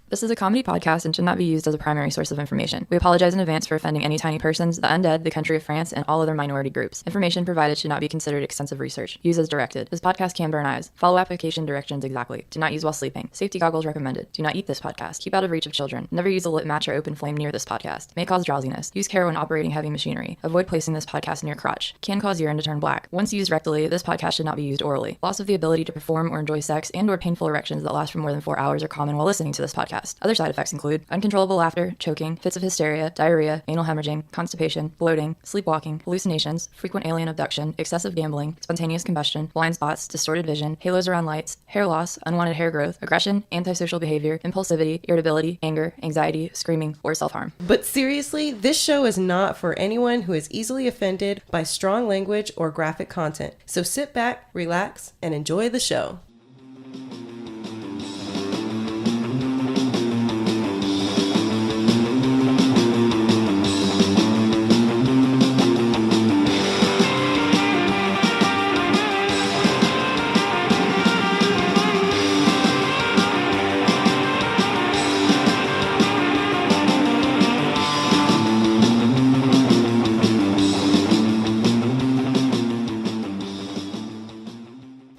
This is a comedy podcast and should not be used as a primary source of information. We apologize in advance for offending any tiny persons, the undead, the country of France, and all other minority groups. Information provided should not be considered extensive research. Use as directed. This podcast can burn eyes. Follow application directions exactly. Do not use while sleeping. Safety goggles recommended. Do not eat this podcast. Keep out of reach of children. Never use a lit match or open flame near this podcast. May cause drowsiness. Use care when operating heavy machinery. Avoid placing this podcast near crotch. Can cause urine to turn black. Once used rectally, this podcast should not be used orally. Loss of the ability to perform or enjoy sex and or painful erections that last for more than 4 hours are common while listening to this podcast. Other side effects include uncontrollable laughter, choking, fits of hysteria, diarrhea, anal hemorrhaging, constipation, bloating, sleepwalking, hallucinations, frequent alien abduction, excessive gambling, spontaneous combustion, blind spots, distorted vision, halos around lights, hair loss, unwanted hair growth, aggression, antisocial behavior, impulsivity, irritability, anger, anxiety, screaming, or self-harm. But seriously, this show is not for anyone who is easily offended by strong language or graphic content. So sit back, relax, and enjoy the show.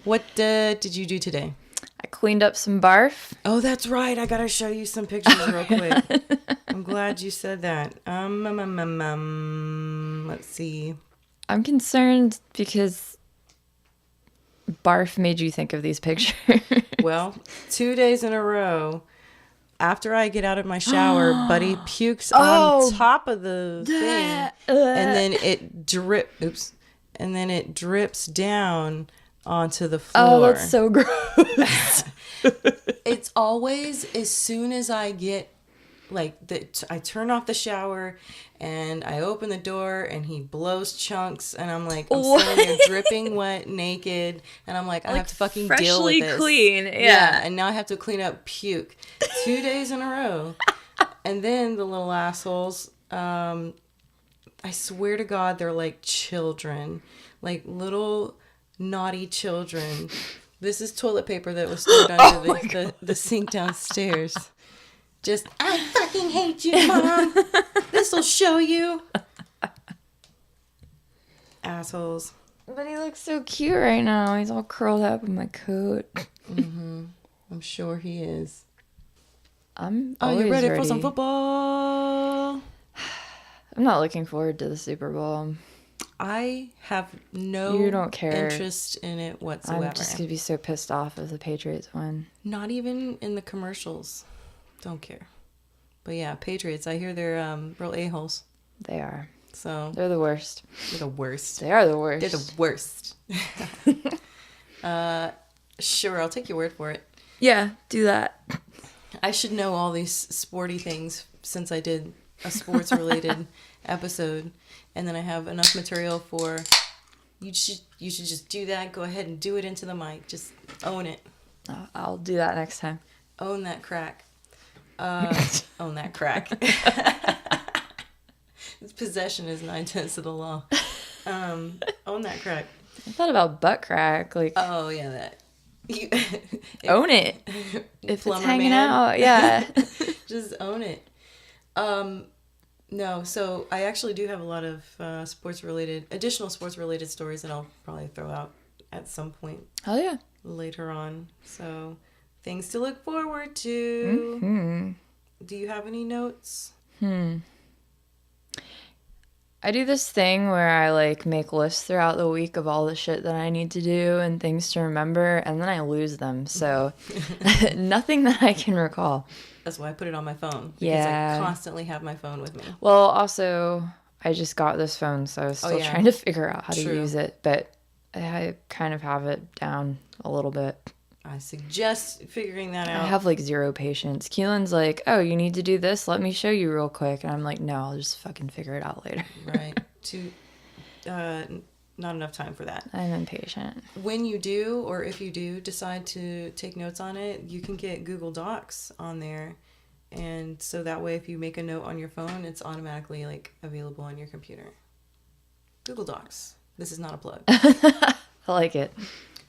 What did you do today? I cleaned up some barf. Oh, that's right. I gotta show you some pictures real quick. I'm glad you said that. Let's see. I'm concerned because barf made you think of these pictures. Well, 2 days in a row, after I get out of my shower, Buddy pukes on top of the thing, and then it drips down onto the floor. Oh, that's so gross. It's always as soon as I get I turn off the shower and I open the door and he blows chunks and I'm like, I'm sitting there dripping wet, naked, and I'm like, I have to fucking deal with this. Freshly clean, yeah. And now I have to clean up puke 2 days in a row. And then the little assholes, I swear to God, they're like children, like little naughty children. This is toilet paper that was stored under the sink downstairs. Just, I fucking hate you, Mom. This'll show you. Assholes. But he looks so cute right now. He's all curled up in my coat. Mm-hmm. I'm sure he is. Are you ready for some football? I'm not looking forward to the Super Bowl. I have no You don't care. interest in it whatsoever. I'm just going to be so pissed off if the Patriots win. Not even in the commercials. Don't care. But yeah, Patriots, I hear they're real a-holes. They are. So They're the worst. they're the worst. They are the worst. They're the worst. Sure, I'll take your word for it. Yeah, do that. I should know all these sporty things since I did a sports-related episode. And then I have enough material for... You should just do that. Go ahead and do it into the mic. Just own it. I'll do that next time. Own that crack. Own that crack. This possession is 9/10 of the law. Own that crack. I thought about butt crack. Like, Oh, yeah, that. own it. If it's hanging man. out, yeah. Just own it. No, so I actually do have a lot of additional sports-related stories that I'll probably throw out at some point Oh, yeah. later on. So, things to look forward to. Mm-hmm. Do you have any notes? I do this thing where I like make lists throughout the week of all the shit that I need to do and things to remember, and then I lose them. So nothing that I can recall. That's why I put it on my phone. Because Yeah. I constantly have my phone with me. Well, also, I just got this phone, so I was still trying to figure out how to use it, but I kind of have it down a little bit. I suggest figuring that out. I have like zero patience. Keelan's like, oh, you need to do this? Let me show you real quick. And I'm like, no, I'll just fucking figure it out later. Right. Not enough time for that. I'm impatient. When you do, or if you do decide to take notes on it, you can get Google Docs on there. And so that way, if you make a note on your phone, it's automatically like available on your computer. Google Docs. This is not a plug. I like it.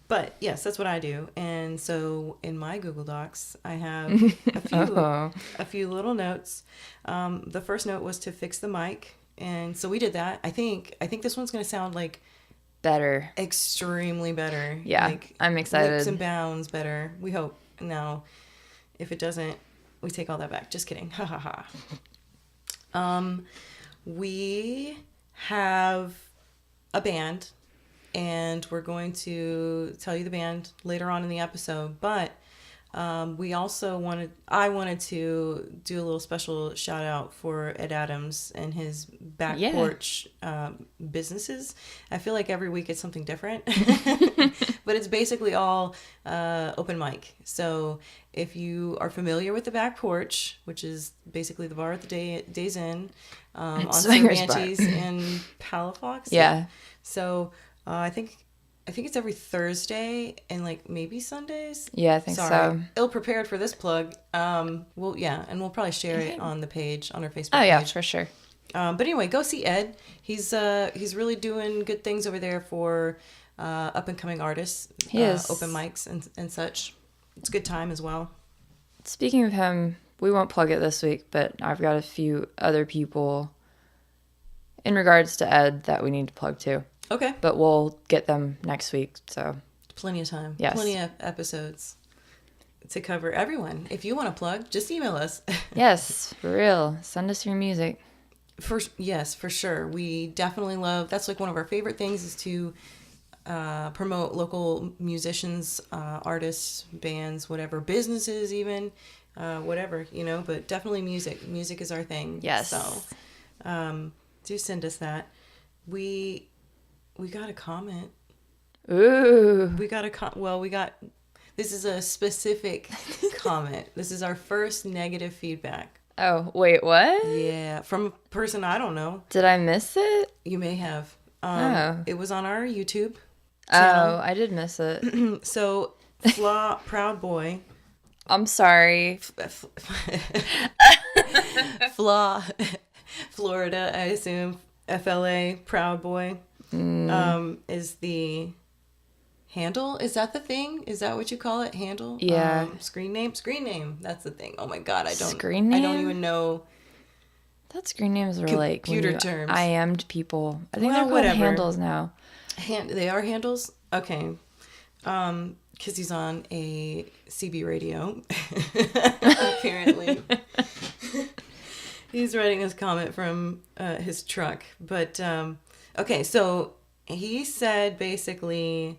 But yes, that's what I do. And so in my Google Docs, I have a few little notes. The first note was to fix the mic. And so we did that. I think this one's going to sound like better. Extremely better. Yeah, like I'm excited. Leaps and bounds better. We hope. Now, if it doesn't, we take all that back. Just kidding. Ha ha ha. We have a band, and we're going to tell you the band later on in the episode. But we also I wanted to do a little special shout out for Ed Adams and his back porch businesses. I feel like every week it's something different, but it's basically all open mic. So if you are familiar with the back porch, which is basically the bar at the Days Inn on Cervantes in Palafox. Yeah. So I think it's every Thursday and like maybe Sundays. Yeah, I think so. Ill prepared for this plug. And we'll probably share it on the page, on our Facebook page. Oh yeah, for sure. But anyway, go see Ed. He's really doing good things over there for up and coming artists. He is. Open mics and such. It's a good time as well. Speaking of him, we won't plug it this week, but I've got a few other people in regards to Ed that we need to plug too. Okay. But we'll get them next week, so. Plenty of time. Yes. Plenty of episodes to cover everyone. If you want to plug, just email us. Yes, for real. Send us your music. Yes, for sure. We definitely love, that's like one of our favorite things is to promote local musicians, artists, bands, whatever, businesses even, whatever, but definitely music. Music is our thing. Yes. So do send us that. We got a comment. Ooh. This is a specific comment. This is our first negative feedback. Oh, wait, what? Yeah, from a person I don't know. Did I miss it? You may have. Oh. It was on our YouTube channel. Oh, I did miss it. So, Proud Boy. I'm sorry. Florida, I assume. FLA, Proud Boy. Is the handle? Is that the thing? Is that what you call it? Handle? Yeah. Screen name. That's the thing. Oh my God, Screen name? I don't even know. That screen names are like computer terms. IM'd people. I think Well, they're whatever. called handles now. They are handles? Okay. Because he's on a CB radio. Apparently. He's writing this comment from his truck. But, okay, so he said basically,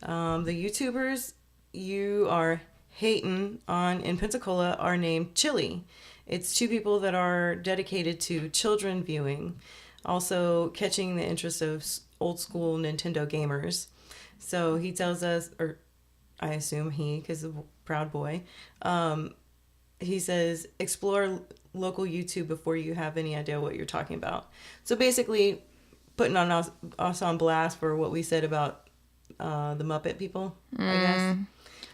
the YouTubers you are hating on in Pensacola are named Chili. It's two people that are dedicated to children viewing, also catching the interest of old school Nintendo gamers. So he tells us, or I assume because of Proud Boy, he says, explore local YouTube before you have any idea what you're talking about. So basically, putting on us on blast for what we said about the Muppet people, I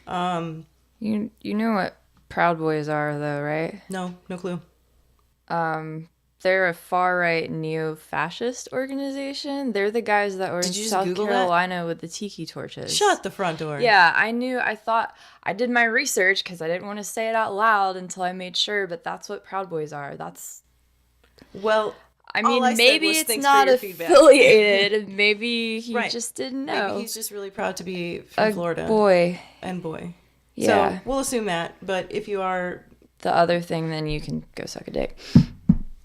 guess. You know what Proud Boys are, though, right? No clue. They're a far-right neo-fascist organization. They're the guys that were in South Carolina with the tiki torches. Shut the front door. Yeah, I thought, I did my research because I didn't want to say it out loud until I made sure, but that's what Proud Boys are. Well, I mean, maybe it's not affiliated. Maybe he just didn't know. Maybe he's just really proud to be from Florida. Boy. Yeah. So we'll assume that. But if you are the other thing, then you can go suck a dick.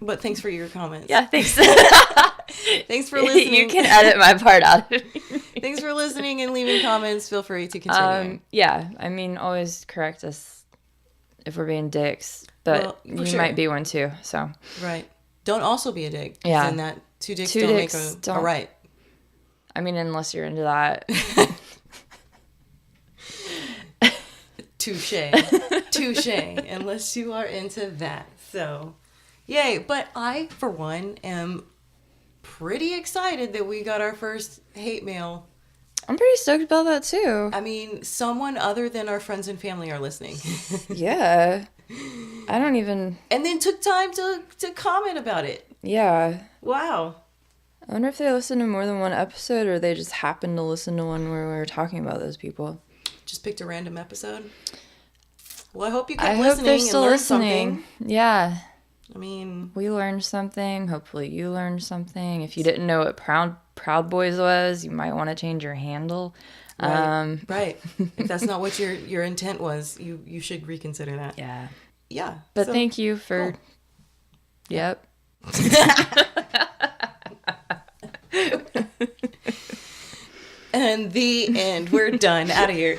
But thanks for your comments. Yeah, thanks. Thanks for listening. You can edit my part out. Thanks for listening and leaving comments. Feel free to continue. Yeah, I mean, always correct us if we're being dicks. But you might be one too, so. Right. Don't also be a dick. Yeah. And that two dicks don't make a right. I mean, unless you're into that. Touche. Unless you are into that. So, yay. But I, for one, am pretty excited that we got our first hate mail. I'm pretty stoked about that, too. I mean, someone other than our friends and family are listening. Yeah. I don't even... And then took time to comment about it. Yeah. Wow. I wonder if they listen to more than one episode or they just happened to listen to one where we were talking about those people. Just picked a random episode. Well, I hope you I kept hope listening they're and still learned listening. something. Yeah. I mean, We learned something. Hopefully you learned something. If you didn't know what Proud Boys was, you might want to change your handle. right. If that's not what your intent was, you should reconsider that. Yeah. Yeah. But so, thank you for... cool. Yep. And the end. We're done. Out of here.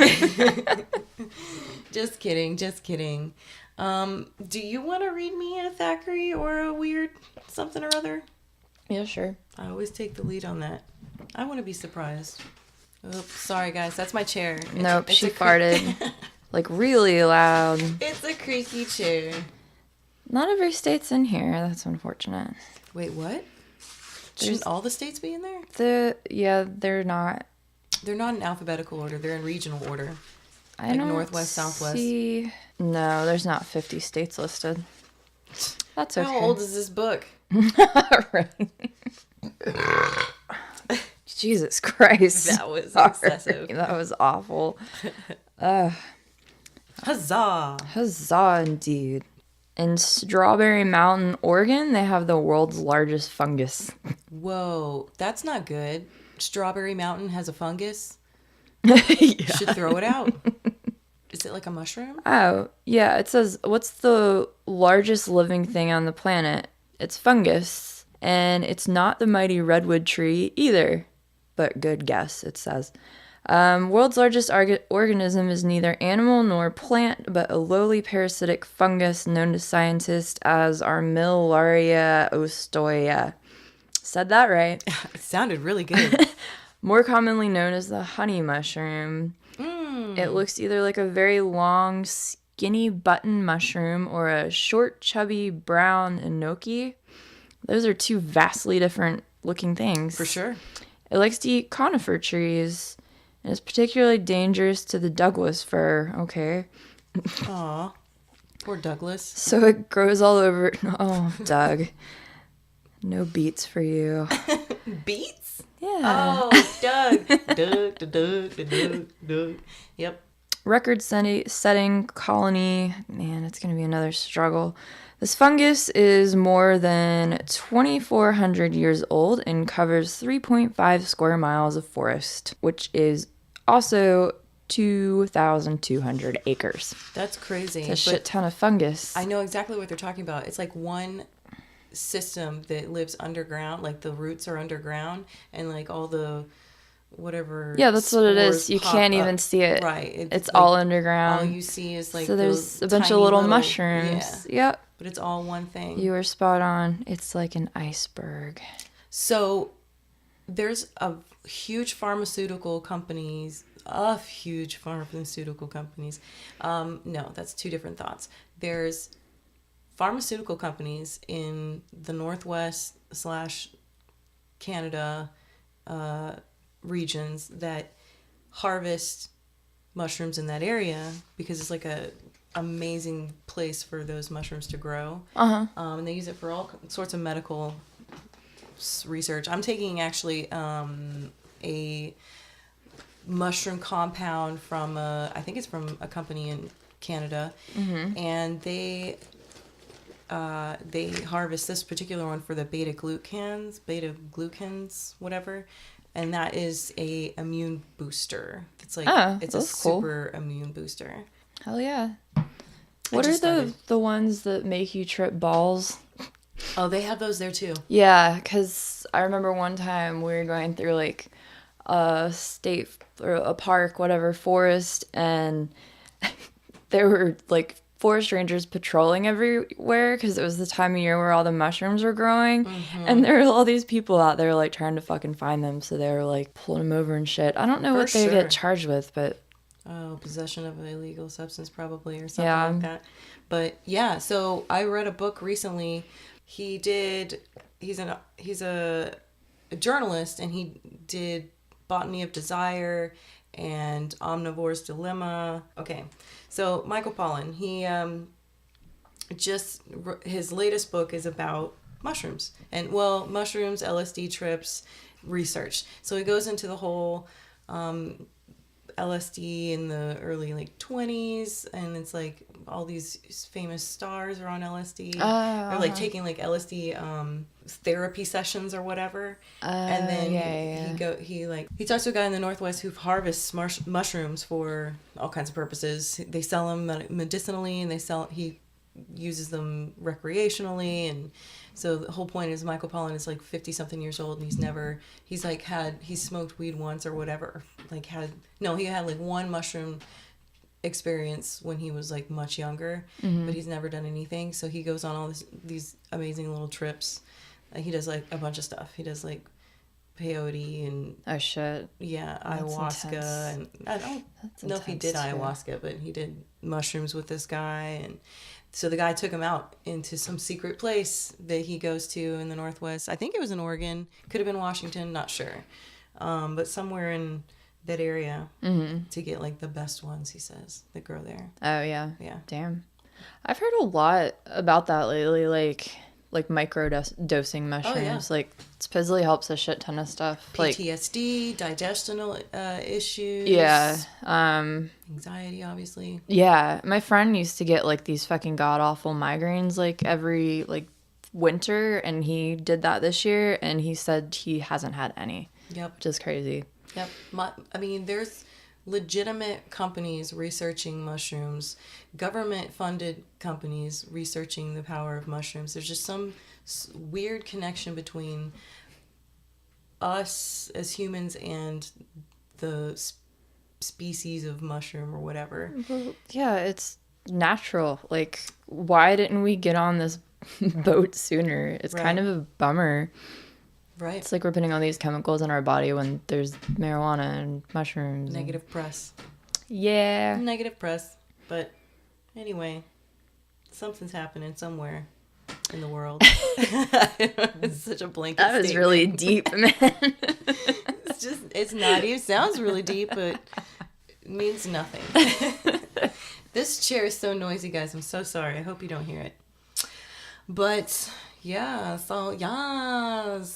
Just kidding. Do you want to read me a Thackeray or a weird something or other? Yeah, sure. I always take the lead on that. I want to be surprised. Oops, sorry guys. That's my chair. Nope, she farted. Like really loud. It's a creaky chair. Not every state's in here. That's unfortunate. Wait, what? Shouldn't all the states be in there? They're not. They're not in alphabetical order. They're in regional order. I Like don't Northwest, Southwest. see. No, there's not 50 states listed. That's okay. How old is this book? Right. Jesus Christ. That was Sorry. excessive. That was awful. Huzzah! Huzzah, indeed. In Strawberry Mountain, Oregon, they have the world's largest fungus. Whoa, that's not good. Strawberry Mountain has a fungus. Yeah. Should throw it out. Is it like a mushroom? Oh, yeah. It says, what's the largest living thing on the planet? It's fungus. And it's not the mighty redwood tree either. But good guess, it says. World's largest organism is neither animal nor plant, but a lowly parasitic fungus known to scientists as Armillaria ostoya. Said that right. It sounded really good. More commonly known as the honey mushroom. It looks either like a very long, skinny button mushroom or a short, chubby, brown enoki. Those are two vastly different looking things. For sure. It likes to eat conifer trees. And it's particularly dangerous to the Douglas fir. Okay. Aw. Poor Douglas. So it grows all over. Oh, Doug. No beets for you. Beets? Yeah. Oh, Doug. Doug. Yep. Record-setting colony. Man, it's going to be another struggle. This fungus is more than 2,400 years old and covers 3.5 square miles of forest, which is also 2,200 acres. That's crazy. It's a shit ton of fungus. I know exactly what they're talking about. It's like one system that lives underground, like the roots are underground, and like all the whatever. Yeah, that's what it is. You pop can't up. even see it. Right. It's like, all underground. all you see is like so there's those a bunch of tiny little mushrooms. Yeah, Yep. but it's all one thing. You were spot on. It's like an iceberg. So there's a huge pharmaceutical companies. No, that's two different thoughts. There's pharmaceutical companies in the Northwest / Canada regions that harvest mushrooms in that area because it's like a amazing place for those mushrooms to grow. And they use it for all sorts of medical research. I'm taking actually a mushroom compound from I think it's from a company in Canada, and they harvest this particular one for the beta glucans, whatever, and that is a immune booster. It's like it's a super immune booster. Hell yeah! What are the ones that make you trip balls? Oh, they have those there too. Yeah, because I remember one time we were going through like a state or a park, whatever, forest, and there were like forest rangers patrolling everywhere because it was the time of year where all the mushrooms were growing, and there were all these people out there like trying to fucking find them, so they were like pulling them over and shit. I don't know what they get charged with, but possession of an illegal substance probably or something like that. But yeah, so I read a book recently. He's a journalist, and he did Botany of Desire and Omnivore's Dilemma. Okay, so Michael Pollan, he his latest book is about mushrooms. And, well, mushrooms, LSD trips, research. So he goes into the whole LSD in the early, like, 20s, and it's, like, all these famous stars are on LSD. Or, like, taking, like, LSD therapy sessions or whatever. And then he talks to a guy in the Northwest who harvests mushrooms for all kinds of purposes. They sell them medicinally, and he uses them recreationally. And so the whole point is Michael Pollan is like 50 something years old, and he smoked weed once or whatever. He had like one mushroom experience when he was like much younger, but he's never done anything. So he goes on all these amazing little trips. He does like a bunch of stuff. He does like peyote and ayahuasca. Intense. And I don't know if he did ayahuasca, but he did mushrooms with this guy. And so the guy took him out into some secret place that he goes to in the Northwest. I think it was in Oregon. Could have been Washington, not sure. But somewhere in that area to get like the best ones, he says, that grow there. Oh, yeah. Yeah. Damn. I've heard a lot about that lately, like micro dosing mushrooms. Oh, yeah. Like, supposedly helps a shit ton of stuff. PTSD, digestional issues. Yeah. Anxiety, obviously. Yeah. My friend used to get like these fucking god-awful migraines like every like winter, and he did that this year, and he said he hasn't had any. Yep. Which is crazy. Yep. There's legitimate companies researching mushrooms, government-funded companies researching the power of mushrooms. There's just some weird connection between us as humans and the species of mushroom or whatever. Well, yeah, it's natural. Like, why didn't we get on this boat sooner? It's kind of a bummer. Right. It's like we're putting all these chemicals in our body when there's marijuana and mushrooms. Negative press. Yeah. Negative press. But anyway, something's happening somewhere in the world. It's such a blanket That was statement. really deep, man. It's not. It sounds really deep, but it means nothing. This chair is so noisy, guys. I'm so sorry. I hope you don't hear it. But... yeah, so yes.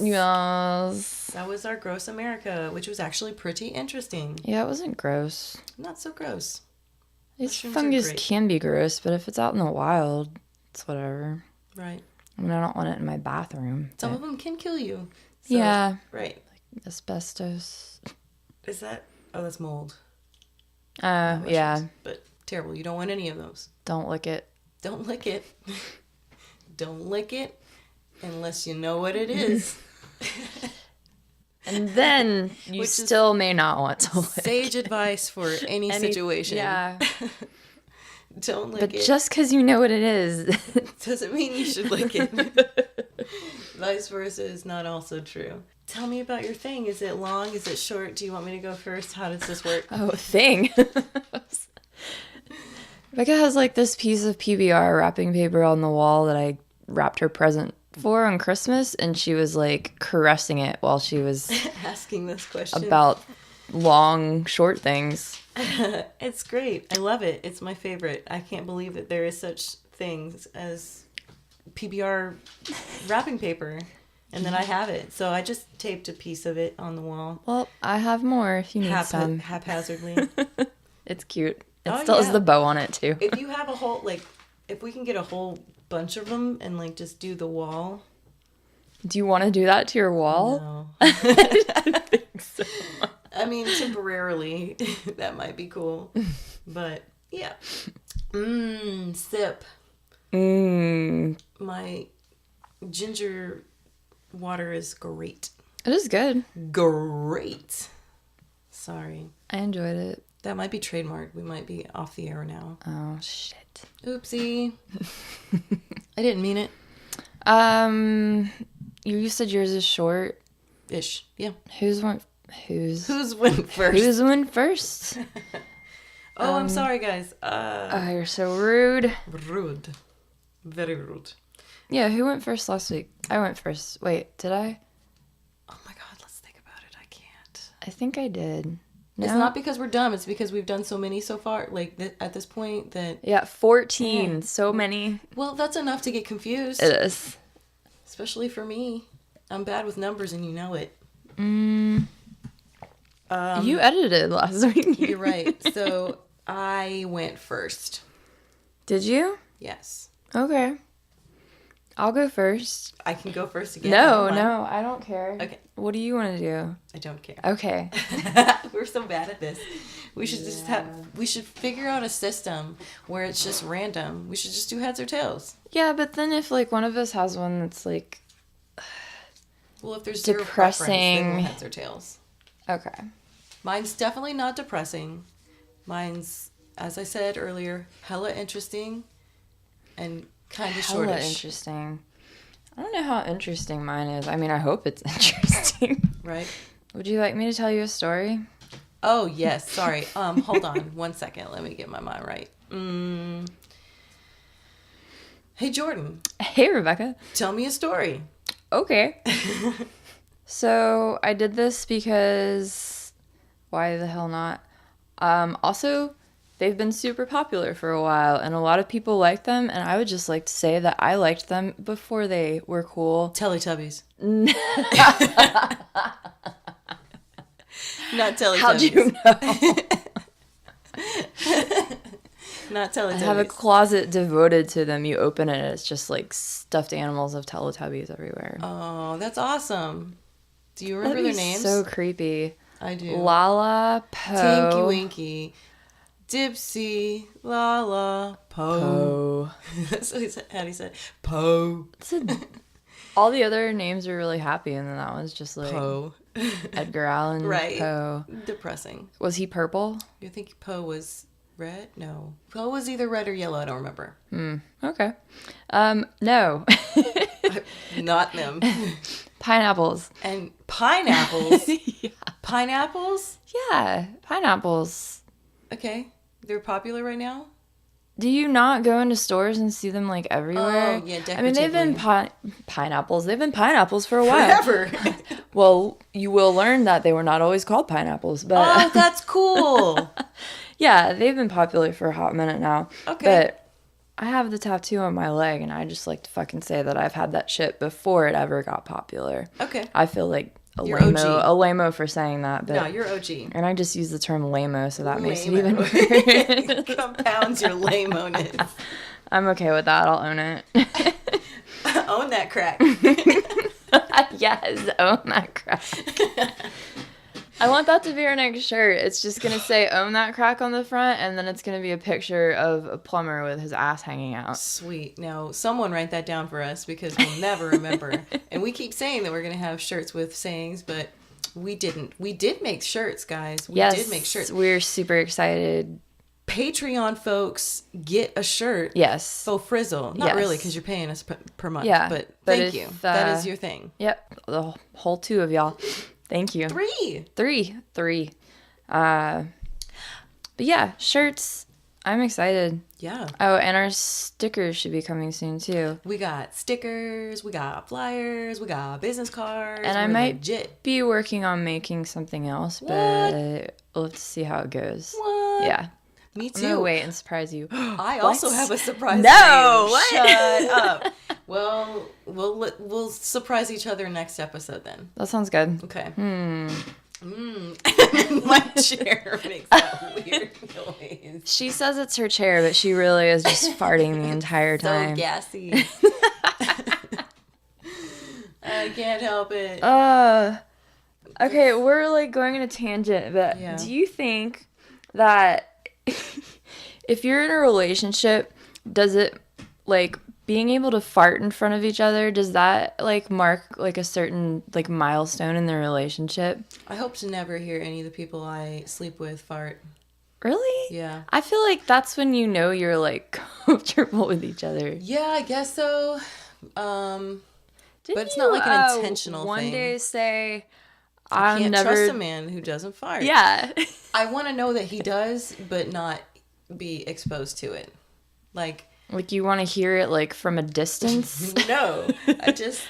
That was our Gross America, which was actually pretty interesting. Yeah, it wasn't gross. Not so gross. These fungus can be gross, but if it's out in the wild, it's whatever. Right. I mean, I don't want it in my bathroom. Some of them can kill you. So, yeah. Right. Like asbestos. Is that? Oh, that's mold. Yeah. But terrible. You don't want any of those. Don't lick it. Don't lick it. Don't lick it. Unless you know what it is. And then you still may not want to lick. Sage advice for any situation. Yeah. Don't lick it. But just because you know what it is doesn't mean you should lick it. Vice versa is not also true. Tell me about your thing. Is it long? Is it short? Do you want me to go first? How does this work? Oh, thing. Becca has like this piece of PBR wrapping paper on the wall that I wrapped her present for on Christmas, and she was like caressing it while she was asking this question about long short things. It's great. I love it. It's my favorite. I can't believe that there is such things as PBR wrapping paper, and then I have it. So I just taped a piece of it on the wall. Well, I have more if you need some. Haphazardly. It's cute. It still has the bow on it too. If you have a whole, like, if we can get a whole bunch of them and like just do the wall. Do you want to do that to your wall? No. I didn't think so. I mean, temporarily that might be cool, but yeah. Sip. My ginger water is great. It is good. Great. Sorry. I enjoyed it. That might be trademarked. We might be off the air now. Oh, shit. Oopsie. I didn't mean it. You said yours is short. Ish. Yeah. Who's went first? Who's went first? Oh, I'm sorry, guys. You're so rude. Rude. Very rude. Yeah, who went first last week? I went first. Wait, did I? Oh my god, let's think about it. I can't. I think I did. No? It's not because we're dumb. It's because we've done so many so far. Like, at this point that... Yeah, 14. Yeah. So many. Well, that's enough to get confused. It is. especially for me. I'm bad with numbers and you know it. You edited last week. You're right. So I went first. Did you? Yes. Okay. I'll go first. I can go first again. No, I don't care. Okay. What do you want to do? I don't care. Okay. We're so bad at this. We should we should figure out a system where it's just random. We should just do heads or tails. Yeah, but then if like one of us has one that's like Well, if there's depressing, zero preference, then we'll heads or tails. Okay. Mine's definitely not depressing. Mine's, as I said earlier, hella interesting and kind of shortish. Hella interesting. I don't know how interesting mine is. I mean, I hope it's interesting. Right? Would you like me to tell you a story? Oh, yes. Sorry. Hold on 1 second. Let me get my mind right. Hey, Jordan. Hey, Rebecca. Tell me a story. Okay. So I did this because why the hell not? Also, they've been super popular for a while, and a lot of people like them, and I would just like to say that I liked them before they were cool. Teletubbies. Not Teletubbies. How'd you know? Not Teletubbies. I have a closet devoted to them. You open it, it's just like stuffed animals of Teletubbies everywhere. Oh, that's awesome. Do you remember That'd their be names? so creepy. I do. Lala, Poe. Tinky Winky. Dipsy, Lala, Poe. That's how he said. Poe. All the other names are really happy, and then that one's just like Poe. Edgar Allan Right. Poe. Depressing. Was he purple? You think Poe was red? No. Poe was either red or yellow. I don't remember. Okay. No. Not them. Pineapples. And pineapples. Yeah. Pineapples? Yeah, pineapples. Okay. They're popular right now? Do you not go into stores and see them like everywhere? Oh, yeah, decoratively. I mean, they've been pineapples. They've been pineapples for a while. Forever. Well, you will learn that they were not always called pineapples, but Oh, that's cool. yeah, they've been popular for a hot minute now. Okay. But I have the tattoo on my leg, and I just like to fucking say that I've had that shit before it ever got popular. Okay. I feel like You're OG. a lame-o for saying that. But, No, you're OG. and I just use the term lame-o, so that makes it Lame-o. even worse. Compounds your lame-o-ness. I'm okay with that. I'll own it. Own that crack. Yes, own that crack. I want that to be our next shirt. It's just going to say own that crack on the front, and then it's going to be a picture of a plumber with his ass hanging out. Sweet. Now, someone write that down for us because we'll never remember. And we keep saying that we're going to have shirts with sayings, but we didn't. We did make shirts, guys. We did make shirts. We're super excited. Patreon folks, get a shirt. Yes. Faux frizzle. Not really, because you're paying us per month. Yeah, But but thank if, you. That is your thing. Yep. The whole two of y'all. Thank you. Three. But yeah, shirts. I'm excited. Yeah. Oh, and our stickers should be coming soon too. We got stickers, we got flyers, we got business cards. And I might be working on making something else, but we'll have to see how it goes. What? Yeah. Me I'm too. gonna wait and surprise you. I also have a surprise. No, for you. Shut up. Well, we'll surprise each other next episode then. That sounds good. Okay. My chair makes that weird noise. She says it's her chair, but she really is just farting the entire time. So gassy. I can't help it. Okay, we're like going on a tangent, but do you think that if you're in a relationship, does it like being able to fart in front of each other, does that like mark like a certain like milestone in the relationship? I hope to never hear any of the people I sleep with fart. Really? Yeah. I feel like that's when you know you're like comfortable with each other. Yeah, I guess so. Didn't but it's not like an intentional one thing. One day say, I can't trust a man who doesn't fart. Yeah. I want to know that he does, but not be exposed to it. Like you want to hear it like from a distance? No. I just...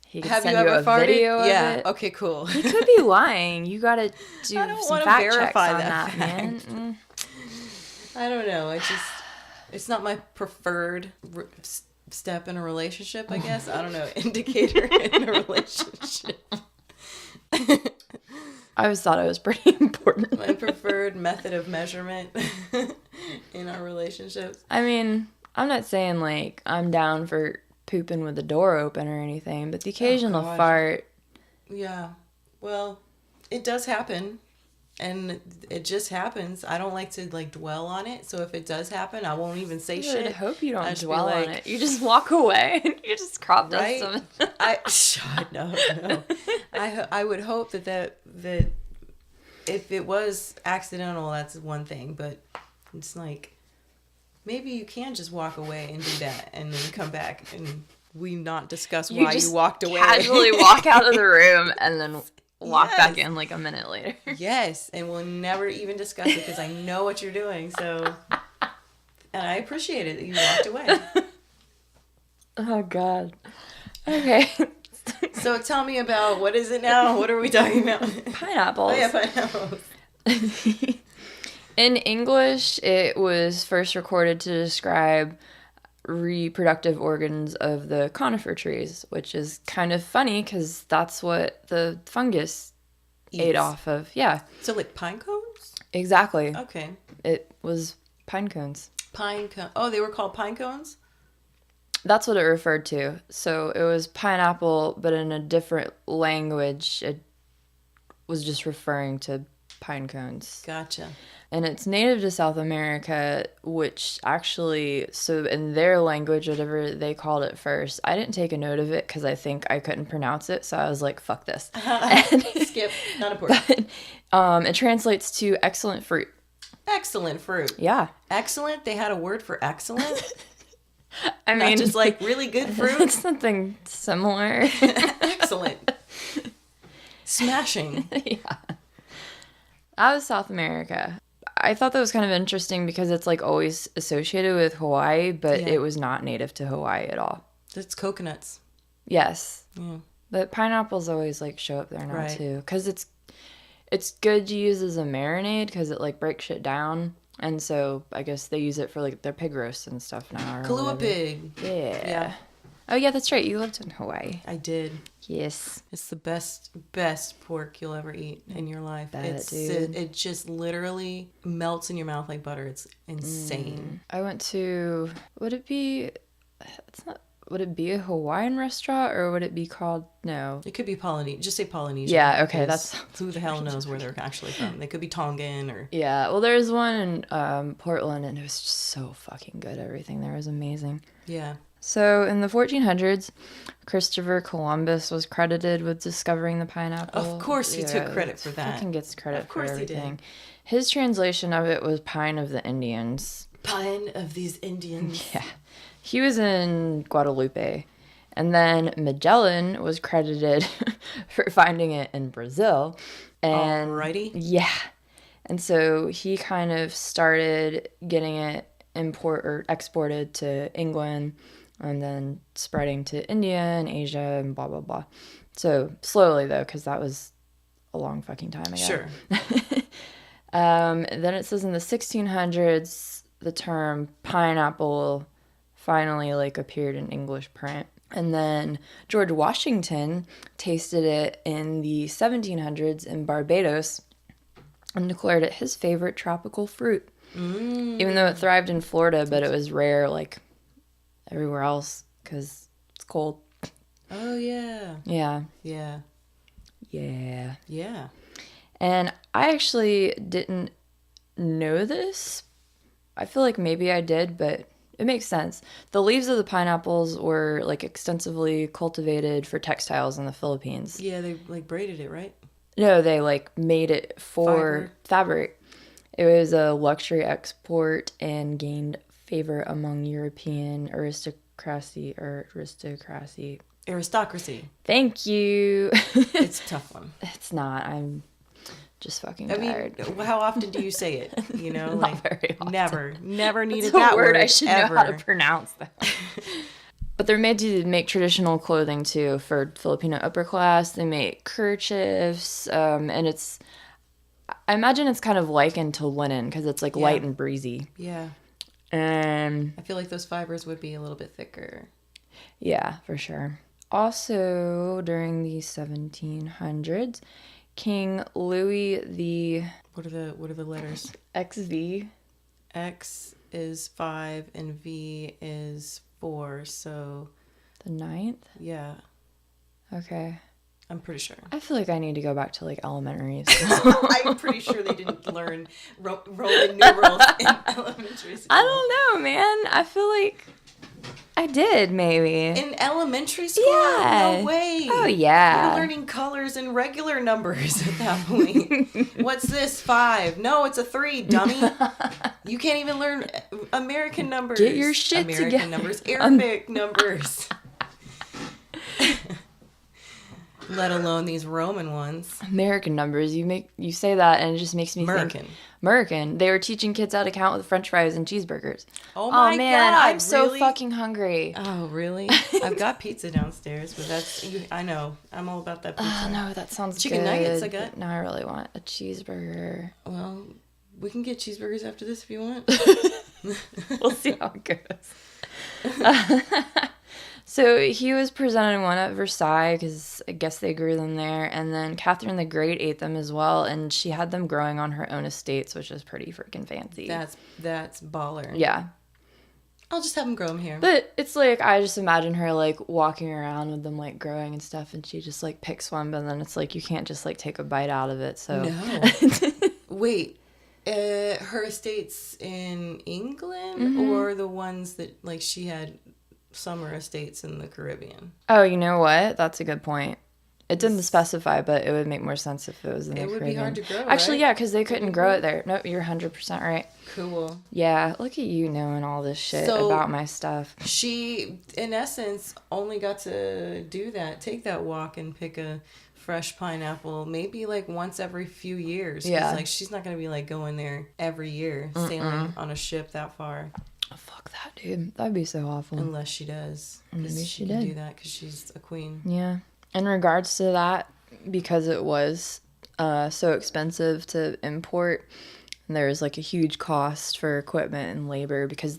He could have send you ever a farted? video of yeah. it. Okay, cool. He could be lying. You gotta do I don't some wanna fact checks verify on that that, man. I don't know. It's not my preferred step in a relationship, I guess. I don't know. Indicator in a relationship. I always thought it was pretty important. My preferred method of measurement in our relationships. I mean, I'm not saying, like, I'm down for pooping with the door open or anything, but the occasional fart. Yeah. Well, it does happen. And it just happens. I don't like to, like, dwell on it. So if it does happen, I won't even say shit. I hope you don't dwell on it. You just walk away and you just crop dust them. No. I would hope that if it was accidental, that's one thing. But it's like, maybe you can just walk away and do that and then come back and we not discuss why you walked away. Casually walk out of the room and then walk back in like a minute later. Yes, and we'll never even discuss it because I know what you're doing. So, and I appreciate it that you walked away. Oh, God. Okay. So tell me about, what is it now? What are we talking about? Pineapples. Oh, yeah, pineapples. In English, it was first recorded to describe reproductive organs of the conifer trees, which is kind of funny because that's what the fungus ate off of. Yeah. So like pine cones? Exactly. Okay. It was pine cones. Pine cone. Oh, they were called pine cones? That's what it referred to. So it was pineapple, but in a different language, it was just referring to pine cones. Gotcha. And it's native to South America, which actually, so in their language, whatever they called it first, I didn't take a note of it because I think I couldn't pronounce it. So I was like, fuck this. Skip. Not important. But, it translates to excellent fruit. Excellent fruit. Yeah. Excellent? They had a word for excellent? I mean, not just like really good fruit? It's something similar. Excellent. Smashing. Yeah. That was South America. I thought that was kind of interesting because it's like always associated with Hawaii, but it was not native to Hawaii at all. It's coconuts. Yes. Yeah. But pineapples always like show up there now too. Because it's good to use as a marinade because it like breaks shit down. And so I guess they use it for like their pig roasts and stuff now. Kahlua pig. Yeah. Oh yeah, that's right. You lived in Hawaii. I did. Yes. It's the best pork you'll ever eat in your life. It just literally melts in your mouth like butter. It's insane. I went to, would it be a Hawaiian restaurant or would it be called, no. It could be Polynesian. Just say Polynesian. Yeah, okay. That's who the hell knows where they're actually from. They could be Tongan or. Yeah, well there's one in Portland and it was just so fucking good. Everything there was amazing. Yeah. So, in the 1400s, Christopher Columbus was credited with discovering the pineapple. Of course he took credit for that. Fucking gets credit for everything. He did. His translation of it was Pine of the Indians. Pine of these Indians. Yeah. He was in Guadalupe. And then Magellan was credited for finding it in Brazil. And alrighty. Yeah. And so he kind of started getting it exported to England. And then spreading to India and Asia and blah, blah, blah. So slowly, though, because that was a long fucking time ago. Sure. Then it says in the 1600s, the term pineapple finally, like, appeared in English print. And then George Washington tasted it in the 1700s in Barbados and declared it his favorite tropical fruit. Even though it thrived in Florida, but it was rare, like, everywhere else because it's cold. Oh, yeah. Yeah. Yeah. Yeah. Yeah. And I actually didn't know this. I feel like maybe I did, but it makes sense. The leaves of the pineapples were like extensively cultivated for textiles in the Philippines. Yeah, they like braided it, right? No, they like made it for fabric. It was a luxury export and gained favor among European aristocracy. Thank you. It's a tough one. It's not. I'm just fucking tired. I mean, how often do you say it? You know, Not like very often. Never needed That's a that word. I should ever. know how to pronounce that. But they're made to make traditional clothing too for Filipino upper class. They make kerchiefs, and I imagine it's kind of likened to linen because it's like light and breezy. Yeah. And I feel like those fibers would be a little bit thicker. Yeah, for sure. Also, during the 1700s, King Louis the What are the letters? XV. X is 5 and V is 4. So The ninth? yeah, Okay. I'm pretty sure. I feel like I need to go back to like elementary school. I'm pretty sure they didn't learn Roman numerals in elementary school. I don't know, man. I feel like I did, maybe. In elementary school? Yeah. No way. Oh, yeah. You're learning colors and regular numbers at that point. What's this? 5? No, it's a 3, dummy. You can't even learn American numbers. Get your shit American together. numbers. Arabic numbers. Let alone these Roman ones. American numbers. You say that and it just makes me American. think. American. They were teaching kids how to count with French fries and cheeseburgers. Oh my man, God, I'm so really? fucking hungry. Oh, really? I've got pizza downstairs, but I know. I'm all about that pizza. Oh no, that sounds Chicken good. nuggets I got. But now I really want a cheeseburger. Well, we can get cheeseburgers after this if you want. We'll see how it goes. So he was presented one at Versailles because I guess they grew them there. And then Catherine the Great ate them as well. And she had them growing on her own estates, which is pretty freaking fancy. That's baller. Yeah. I'll just have them grow them here. But it's like, I just imagine her like walking around with them like growing and stuff. And she just like picks one. But then it's like, you can't just like take a bite out of it. So No. Wait. Her estates in England Mm-hmm. or the ones that like she had summer estates in the Caribbean? Oh, you know what? That's a good point. It didn't specify, but it would make more sense if it was in the Caribbean. It would be hard to grow, Actually, right? yeah, because they couldn't grow it there. No, you're 100% right. Cool. Yeah, look at you knowing all this shit So- about my stuff. She, in essence, only got to take that walk and pick a fresh pineapple maybe like once every few years. 'Cause, Yeah. like she's not going to be like going there every year, sailing on a ship that far. Oh, fuck that, dude. That'd be so awful. Unless she does. 'Cause Maybe she can did. do that because she's a queen. Yeah. In regards to that, because it was so expensive to import, and there was like a huge cost for equipment and labor because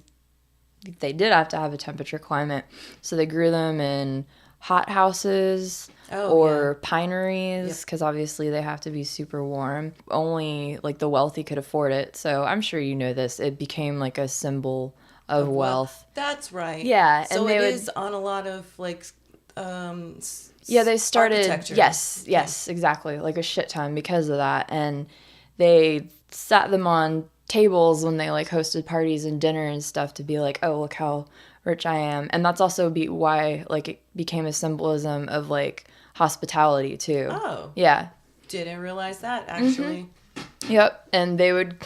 they did have to have a temperature climate. So they grew them in hot houses or pineries because obviously they have to be super warm. Only like the wealthy could afford it. So I'm sure you know this. It became like a symbol of wealth. That's right. Yeah, So and they it would- is on a lot of like Yeah, they started. architecture. Yes, exactly. Like a shit ton because of that. And they sat them on tables when they like hosted parties and dinner and stuff to be like, oh, look how rich I am. And that's also why like it became a symbolism of like hospitality too. Oh. Yeah. Didn't realize that actually. Yep. And they would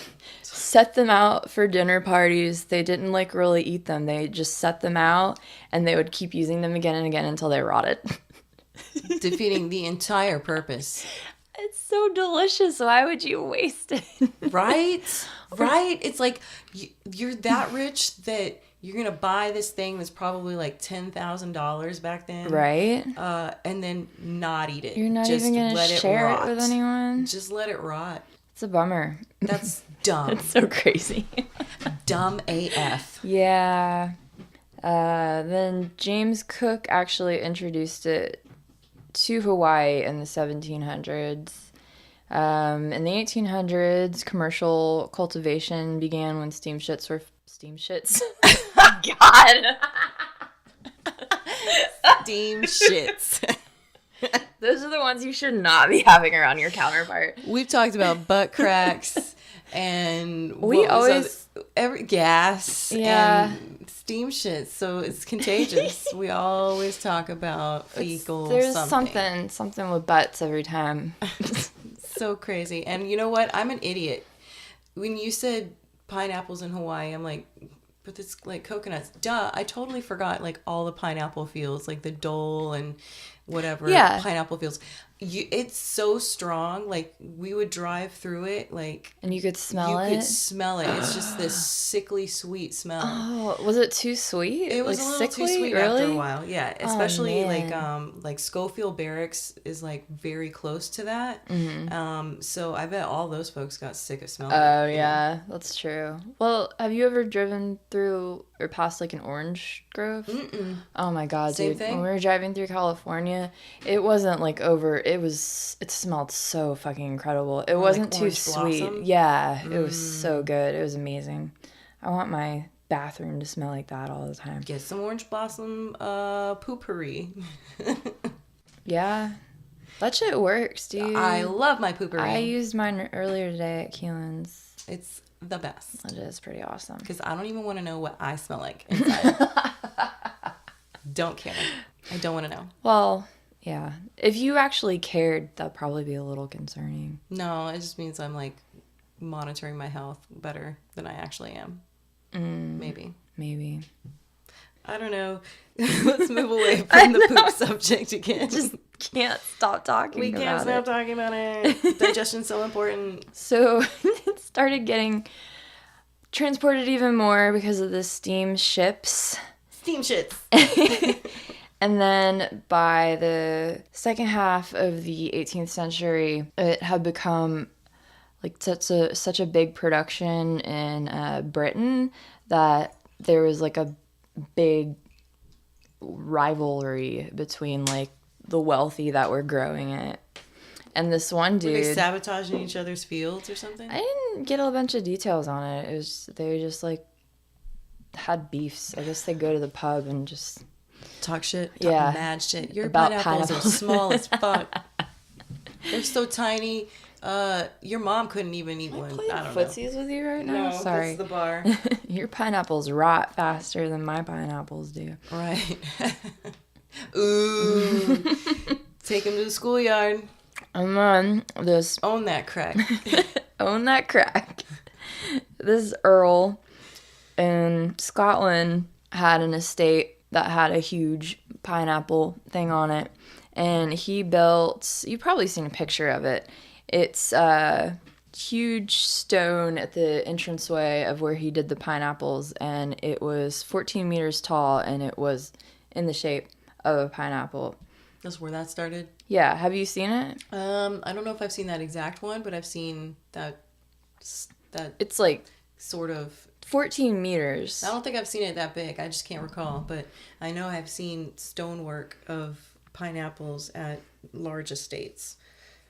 set them out for dinner parties. They didn't like really eat them. They just set them out and they would keep using them again and again until they rotted. Defeating the entire purpose. It's so delicious. Why would you waste it? Right? Right? It's like you're that rich that you're going to buy this thing that's probably like $10,000 back then. Right? And then not eat it. You're not Just even going let to it share rot. it with anyone? Just let it rot. It's a bummer. That's dumb. It's so crazy. Dumb AF. Yeah. Then James Cook actually introduced it to Hawaii in the 1700s. In the 1800s, commercial cultivation began when steamships were... Steamships? God! Steam shits. Those are the ones you should not be having around your counterpart. We've talked about butt cracks and We always... every gas and steam shit, so it's contagious. We always talk about fecal There's something. something with butts every time. So crazy. And you know what? I'm an idiot. When you said pineapples in Hawaii, I'm like, but it's like coconuts. Duh. I totally forgot like all the pineapple fields, like the Dole and whatever Yeah. pineapple fields. It's so strong. Like, we would drive through it, like, And you could smell you it? could smell it. It's just this sickly sweet smell. Oh, was it too sweet? It was like a little sickly, too sweet really? after a while. Yeah, especially man. like Schofield Barracks is like very close to that. So I bet all those folks got sick of smelling Oh, it. yeah, that's true. Well, have you ever driven through or past like an orange grove? Mm-mm. Oh my God, Same dude. thing? When we were driving through California, it wasn't like it smelled so fucking incredible. It wasn't too orange sweet. blossom? Yeah, it was so good. It was amazing. I want my bathroom to smell like that all the time. Get some orange blossom poopery. Yeah, that shit works, dude. I love my poopery. I used mine earlier today at Keelan's. It's the best. It is pretty awesome. Because I don't even want to know what I smell like inside. Don't care. I don't want to know. Well, yeah. If you actually cared, that'd probably be a little concerning. No, it just means I'm like monitoring my health better than I actually am. Maybe. I don't know. Let's move away from the poop subject again. Just can't stop talking We about can't stop it. talking about it. Digestion's so important. So it started getting transported even more because of the steam ships. Steam shits. And then by the second half of the 18th century, it had become like such a big production in Britain that there was like a big rivalry between like the wealthy that were growing it. And this one Were they dude, sabotaging each other's fields or something? I didn't get a bunch of details on it. It was they just like had beefs. I guess they go to the pub and just Talk shit. Yeah. Mad shit. Your About pineapples are pineapples. small as fuck. They're so tiny. Your mom couldn't even eat one. I don't know. footsies with you right now. No, Sorry, that's the bar. your pineapples rot faster than my pineapples do. Right. Ooh. Take him to the schoolyard. And then this Own that crack. own that crack. This Earl in Scotland had an estate that had a huge pineapple thing on it, and he built, you've probably seen a picture of it. It's a huge stone at the entranceway of where he did the pineapples, and it was 14 meters tall, and it was in the shape of a pineapple. That's where that started. Yeah, have you seen it? I don't know if I've seen that exact one, but I've seen that It's like sort of. 14 meters. I don't think I've seen it that big. I just can't recall, but I know I've seen stonework of pineapples at large estates.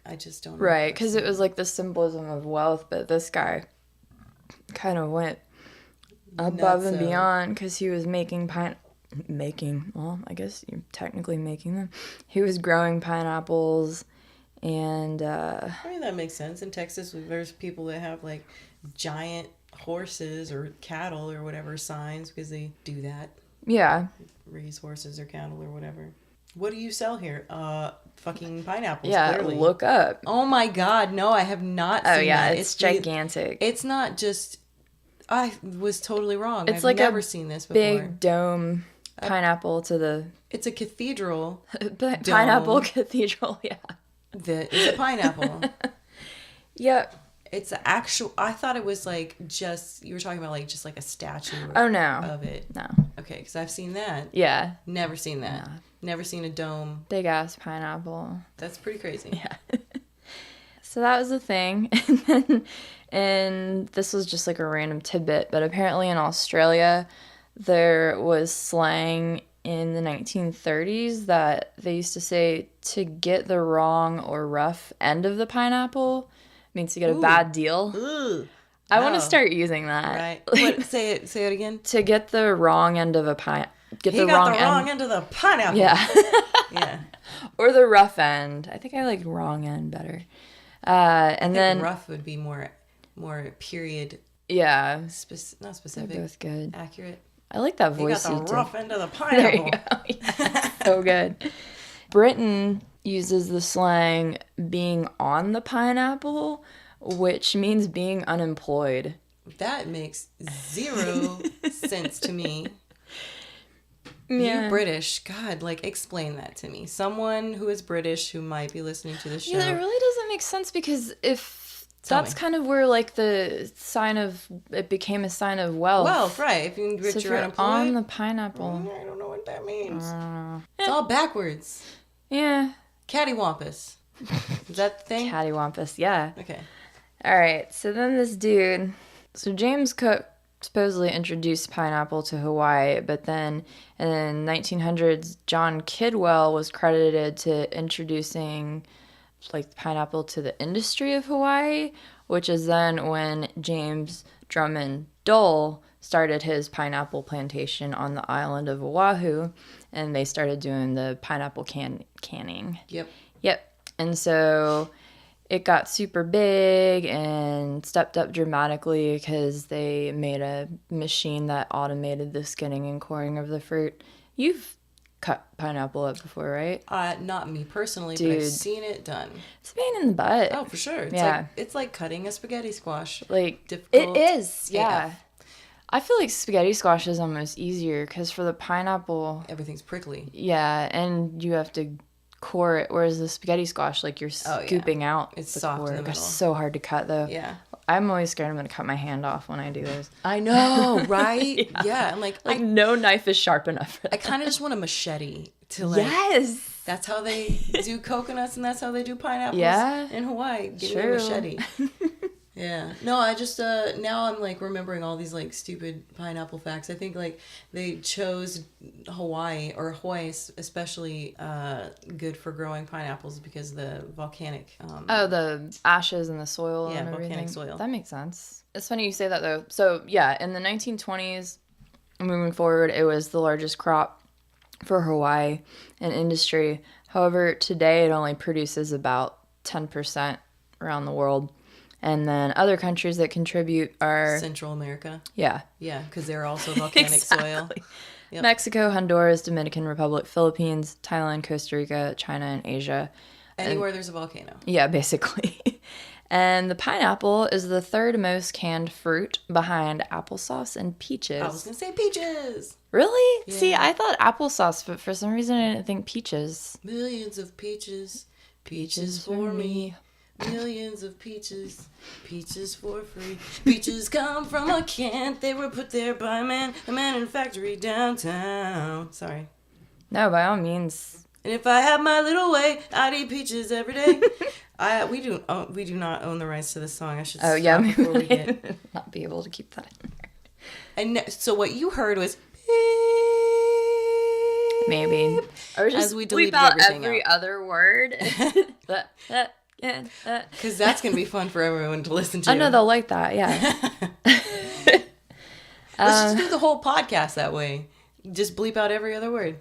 I just don't know. Right, because it was like the symbolism of wealth, but this guy kind of went above and Nutso. beyond because he was well, I guess you're technically making them. He was growing pineapples, and I mean, that makes sense. In Texas, there's people that have like giant horses or cattle or whatever signs because they do that. yeah. Raise horses or cattle or whatever. What do you sell here? Fucking pineapples, Yeah, clearly. look up. Oh my God, no, I have not seen Oh, yeah, that. it's gigantic. It's not just... I was totally wrong. It's I've like never a seen this before. Big dome pineapple to the... It's a cathedral Pineapple cathedral, yeah. that is a pineapple. Yep. It's an actual... I thought it was like just... You were talking about like just like a statue Oh, no. of it. No. Okay, because I've seen that. Yeah. Never seen that. Never seen a dome. Big ass pineapple. That's pretty crazy. Yeah. So that was the thing. And this was just like a random tidbit, but apparently in Australia, there was slang in the 1930s that they used to say to get the wrong or rough end of the pineapple means to get a bad deal. Ooh. I want to Oh. start using that. Right. What, say it again. To get the wrong end of a pine. Get He the got wrong the end. wrong end of the pineapple. Yeah. Yeah. Or the rough end. I think I like wrong end better. And then rough would be more period, yeah, not they're specific, both good. accurate. I like that He voice. got the you rough end of the There you pineapple. go. Yeah, so good. Britain uses the slang being on the pineapple, which means being unemployed. That makes zero sense to me. You British, God, like, explain that to me. Someone who is British who might be listening to this show. Yeah, it really doesn't make sense because if Tell that's me. kind of where, like, it became a sign of wealth. Wealth, right. If you So if you're you're unemployed. on the pineapple. I don't know what that means. It's all backwards. Yeah. Cattywampus. Is that the thing? Cattywampus, yeah. Okay. All right, so then this dude, so James Cook supposedly introduced pineapple to Hawaii, but then in the 1900s, John Kidwell was credited to introducing like pineapple to the industry of Hawaii, which is then when James Drummond Dole started his pineapple plantation on the island of Oahu, and they started doing the pineapple canning. Yep. Yep. And so it got super big and stepped up dramatically because they made a machine that automated the skinning and coring of the fruit. You've cut pineapple up before, right? Not me personally, but Dude. I've seen it done. It's a pain in the butt. Oh, for sure. It's like cutting a spaghetti squash. Like, difficult. it is, yeah. AF. I feel like spaghetti squash is almost easier because for the pineapple, Everything's prickly. yeah, and you have to core it, whereas the spaghetti squash, like, you're scooping out It's the soft in core. the middle. It's so hard to cut, though. Yeah. I'm always scared I'm going to cut my hand off when I do those. I know, right? Yeah. I'm like, Like, no knife is sharp enough for I that. kind of just want a machete to like. Yes! That's how they do coconuts, and that's how they do pineapples. Yeah. In Hawaii, give me a True. machete. Yeah. No, I just now I'm like remembering all these like stupid pineapple facts. I think like they chose Hawaii especially good for growing pineapples because of the volcanic. Oh, the ashes in the soil Yeah, and everything. volcanic soil. That makes sense. It's funny you say that, though. So, yeah, in the 1920s, moving forward, it was the largest crop for Hawaii and industry. However, today it only produces about 10% around the world. And then other countries that contribute are... Central America. Yeah. Yeah, because they're also volcanic soil. Yep. Mexico, Honduras, Dominican Republic, Philippines, Thailand, Costa Rica, China, and Asia. Anywhere there's a volcano. Yeah, basically. And the pineapple is the third most canned fruit behind applesauce and peaches. I was going to say peaches. Really? Yeah. See, I thought applesauce, but for some reason I didn't think peaches. Millions of peaches. Peaches for me. Millions of peaches, peaches for free. Peaches come from a can. They were put there by a man in a factory downtown. Sorry. No, by all means. And if I had my little way, I'd eat peaches every day. We do not own the rights to this song. I should stop before we get not be able to keep that in there. And so what you heard was Maybe. Or just as we bleep deleted out everything every out. other word. Because that's going to be fun for everyone to listen to. I know they'll like that, yeah. Let's just do the whole podcast that way. Just bleep out every other word.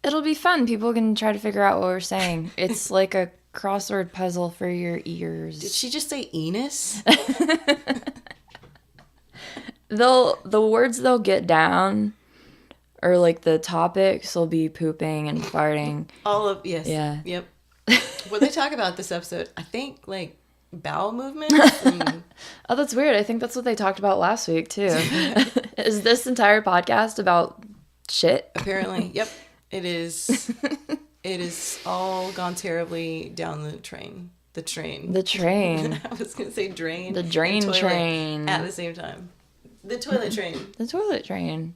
It'll be fun. People can try to figure out what we're saying. It's like a crossword puzzle for your ears. Did she just say Enos? The words they'll get down, or like the topics will be pooping and farting. Yes. Yeah. Yep. What they talk about this episode, I think, like, bowel movements. And... Oh, that's weird. I think that's what they talked about last week, too. Is this entire podcast about shit? Apparently. Yep. It is. It is all gone terribly down the train. The train. I was going to say drain. The drain and toilet train. at the same time. The toilet train. The toilet train.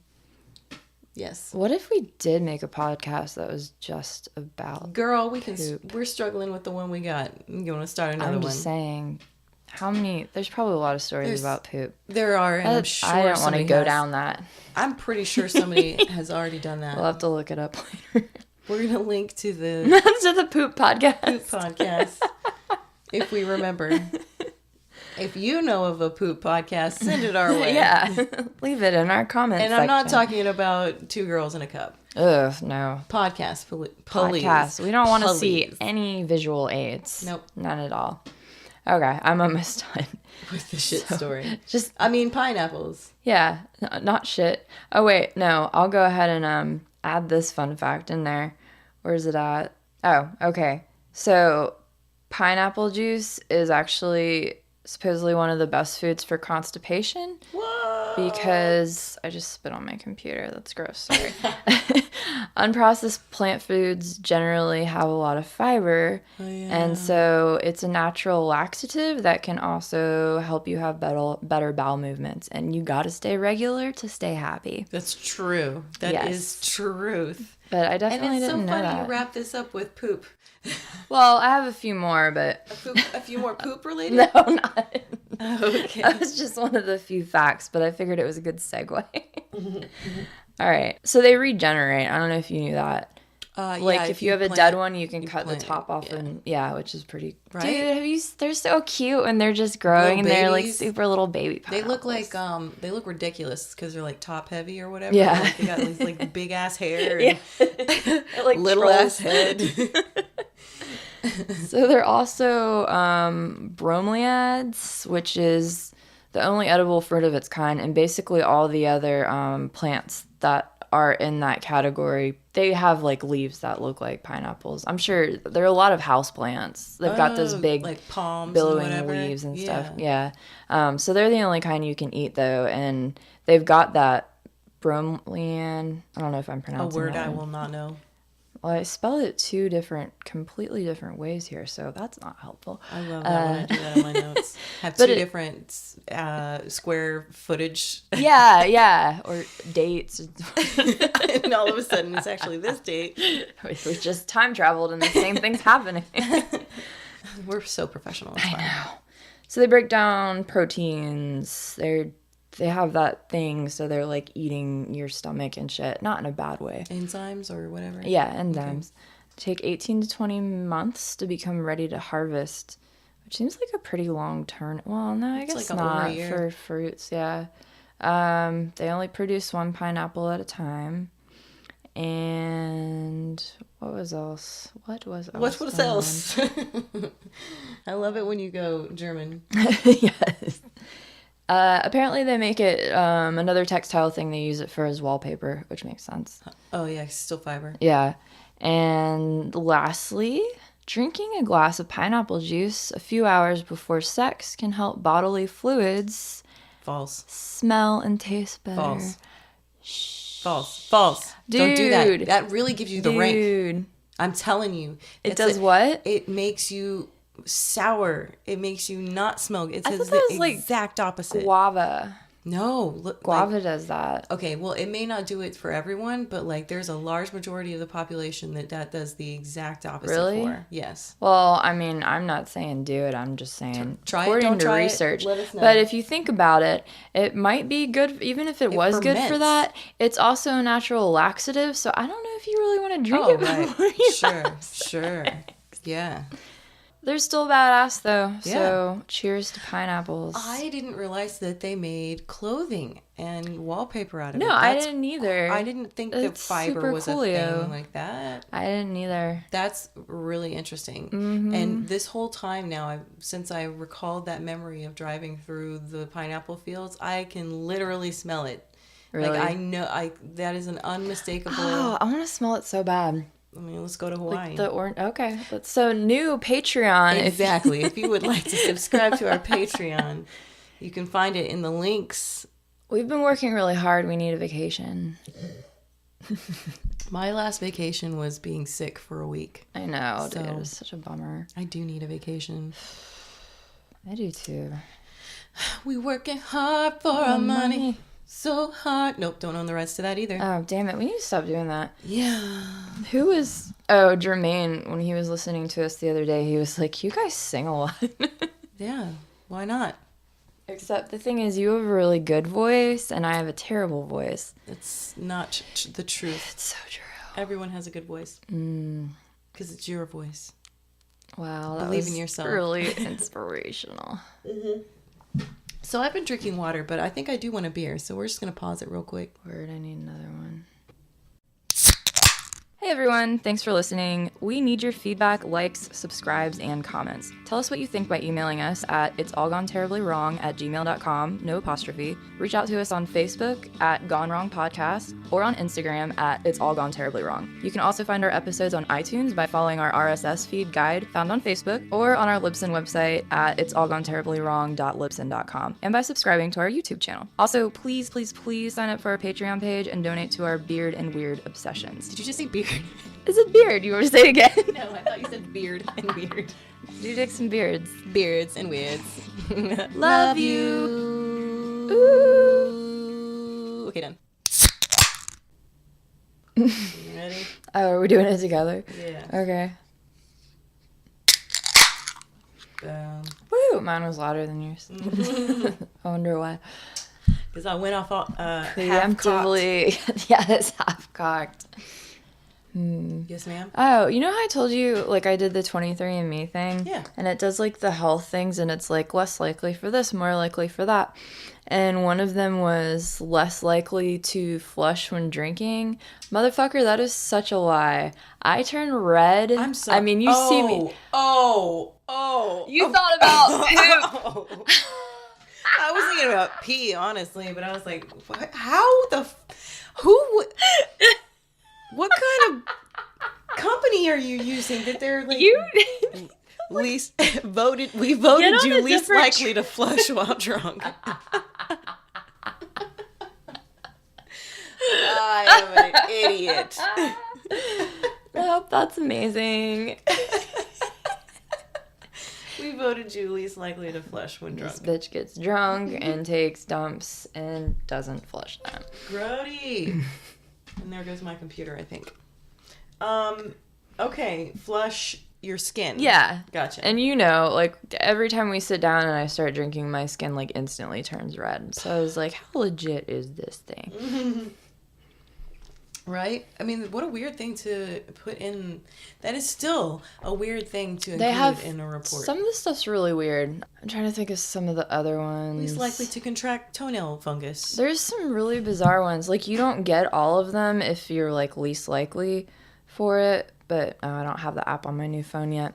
Yes. What if we did make a podcast that was just about Girl, poop? we're struggling with the one we got. You want to start another one? I'm just saying, there's probably a lot of stories about poop. There are, and I'm sure I don't want to go down that. I'm pretty sure somebody has already done that. We'll have to look it up later. We're going to link to the To the poop podcast. poop podcast if we remember. If you know of a poop podcast, send it our way. Yeah. Leave it in our comments And I'm not talking about Two Girls in a Cup. Ugh, no. Podcast, please. Podcast. We don't want to see Please. any visual aids. Nope. None at all. Okay, I'm almost done. With the shit story. Just, I mean, pineapples. yeah, not shit. Oh, wait, no. I'll go ahead and add this fun fact in there. Where's it at? Oh, okay. So, pineapple juice is actually supposedly one of the best foods for constipation. Whoa. Because I just spit on my computer. That's gross. Sorry. Unprocessed plant foods generally have a lot of fiber, and so it's a natural laxative that can also help you have better bowel movements. And you got to stay regular to stay happy. That's true. That is truth. But I definitely didn't know that. And it's so funny you wrap this up with poop. Well, I have a few more, but... A few more poop related? No, not. Oh, okay. That was just one of the few facts, but I figured it was a good segue. All right. So they regenerate. I don't know if you knew that. If you have a dead one, you can cut the top off, and which is pretty. Right? Dude, they're so cute, and they're just growing, and they're like super little baby pineapples. They look like they look ridiculous because they're like top heavy or whatever. Yeah, like, they got these like big ass hair, and like little ass head. So they're also bromeliads, which is the only edible fruit of its kind, and basically all the other plants that are in that category, they have like leaves that look like pineapples. I'm sure there are a lot of house plants. They've got those big like palms billowing leaves and stuff. Yeah. So they're the only kind you can eat though, and they've got that bromeliad. I don't know if I'm pronouncing a word that I one. will not know. Well, I spelled it completely different ways here, so that's not helpful. I love that when I do that in my notes. Have two different square footage. Yeah, or dates. And all of a sudden, it's actually this date. We just time traveled, and the same thing's happening. We're so professional. I know. So they break down proteins. They have that thing, so they're like eating your stomach and shit. Not in a bad way. Enzymes or whatever? Yeah, enzymes. Okay. Take 18 to 20 months to become ready to harvest, which seems like a pretty long turn. Well, no, I guess like not for fruits, yeah. They only produce one pineapple at a time. And what was else? What was else? I love it when you go German. Yes. Apparently they make it another textile thing. They use it for as wallpaper, which makes sense. Oh yeah, still fiber. Yeah. And lastly, drinking a glass of pineapple juice a few hours before sex can help bodily fluids smell and taste better. False. Dude, don't do that. That really gives you the rank. I'm telling you. It does what? It makes you sour. It makes you not smell. It says the exact opposite. Guava. No, look, guava does that. Okay, well, it may not do it for everyone, but like there's a large majority of the population that does the exact opposite for. Yes. Well, I mean, I'm not saying do it. I'm just saying according to research. Let us know. But if you think about it, it might be good, even if it was good for that. It's also a natural laxative, so I don't know if you really want to drink it before you Sure. Yeah. They're still badass, though. Yeah. So, cheers to pineapples. I didn't realize that they made clothing and wallpaper out of it. No, I didn't either. I didn't think that fiber was a thing like that. I didn't either. That's really interesting. Mm-hmm. And this whole time now, since I recalled that memory of driving through the pineapple fields, I can literally smell it. Really? Like, I know, that is an unmistakable... Oh, I want to smell it so bad. I mean, let's go to Hawaii. Okay. So, new Patreon. Exactly. If you would like to subscribe to our Patreon, you can find it in the links. We've been working really hard. We need a vacation. My last vacation was being sick for a week. I know, dude. It was such a bummer. I do need a vacation. I do too. We working hard for our money. So hard. Nope, don't own the rights to that either. Oh, damn it. We need to stop doing that. Yeah. Who was... Oh, Jermaine, when he was listening to us the other day, he was like, you guys sing a lot. Yeah, why not? Except the thing is, you have a really good voice, and I have a terrible voice. It's not the truth. It's so true. Everyone has a good voice. Because it's your voice. Wow, Believe in yourself. Really inspirational. Mm-hmm. So I've been drinking water, but I think I do want a beer, so we're just going to pause it real quick. Word, I need another one. Hey everyone, thanks for listening. We need your feedback, likes, subscribes, and comments. Tell us what you think by emailing us at itsallgoneterriblywrong@gmail.com, no apostrophe. Reach out to us on Facebook at Gone Wrong Podcast or on Instagram at It's All Gone Terribly Wrong. You can also find our episodes on iTunes by following our RSS feed guide found on Facebook or on our Libsyn website at itsallgoneterriblywrong.libsyn.com and by subscribing to our YouTube channel. Also, please sign up for our Patreon page and donate to our beard and weird obsessions. Did you just say beard? Is it beard? You want to say it again? No, I thought you said beard and weird. Do dicks and beards. Beards and weirds. Love you. Ooh. Okay, done. You ready? Oh, are we doing it together? Yeah. Okay. Woo! Mine was louder than yours. I wonder why. Because I went off Preemptively. Yeah, it's half-cocked. Yes, ma'am. Oh, you know how I told you, like, I did the 23andMe thing? Yeah. And it does, like, the health things, and it's, like, less likely for this, more likely for that. And one of them was less likely to flush when drinking. Motherfucker, that is such a lie. I turn red. I'm sorry. I mean, you see me. Oh. You thought about poop. I was thinking about pee, honestly, but I was like, what? How the... Who would... What kind of company are you using that they're like... least voted... We voted you least likely to flush while drunk. I am an idiot. Nope, that's amazing. We voted you least likely to flush when drunk. This bitch gets drunk and takes dumps and doesn't flush them. Grody. And there goes my computer, I think. Okay, flush your skin. Yeah. Gotcha. And you know, like, every time we sit down and I start drinking, my skin, like, instantly turns red. So I was like, how legit is this thing? Right? I mean, what a weird thing to put in. That is still a weird thing to include in a report. Some of the stuff's really weird. I'm trying to think of some of the other ones. Least likely to contract toenail fungus. There's some really bizarre ones. Like, you don't get all of them if you're, like, least likely for it. But I don't have the app on my new phone yet.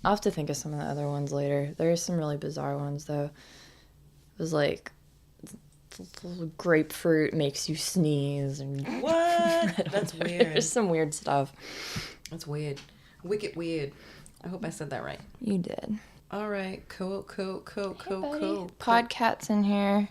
I'll have to think of some of the other ones later. There's some really bizarre ones, though. It was like... grapefruit makes you sneeze and what? That's weird. There's some weird stuff. That's weird. Wicked weird. I hope I said that right. You did. All right. Cool. Podcats in here,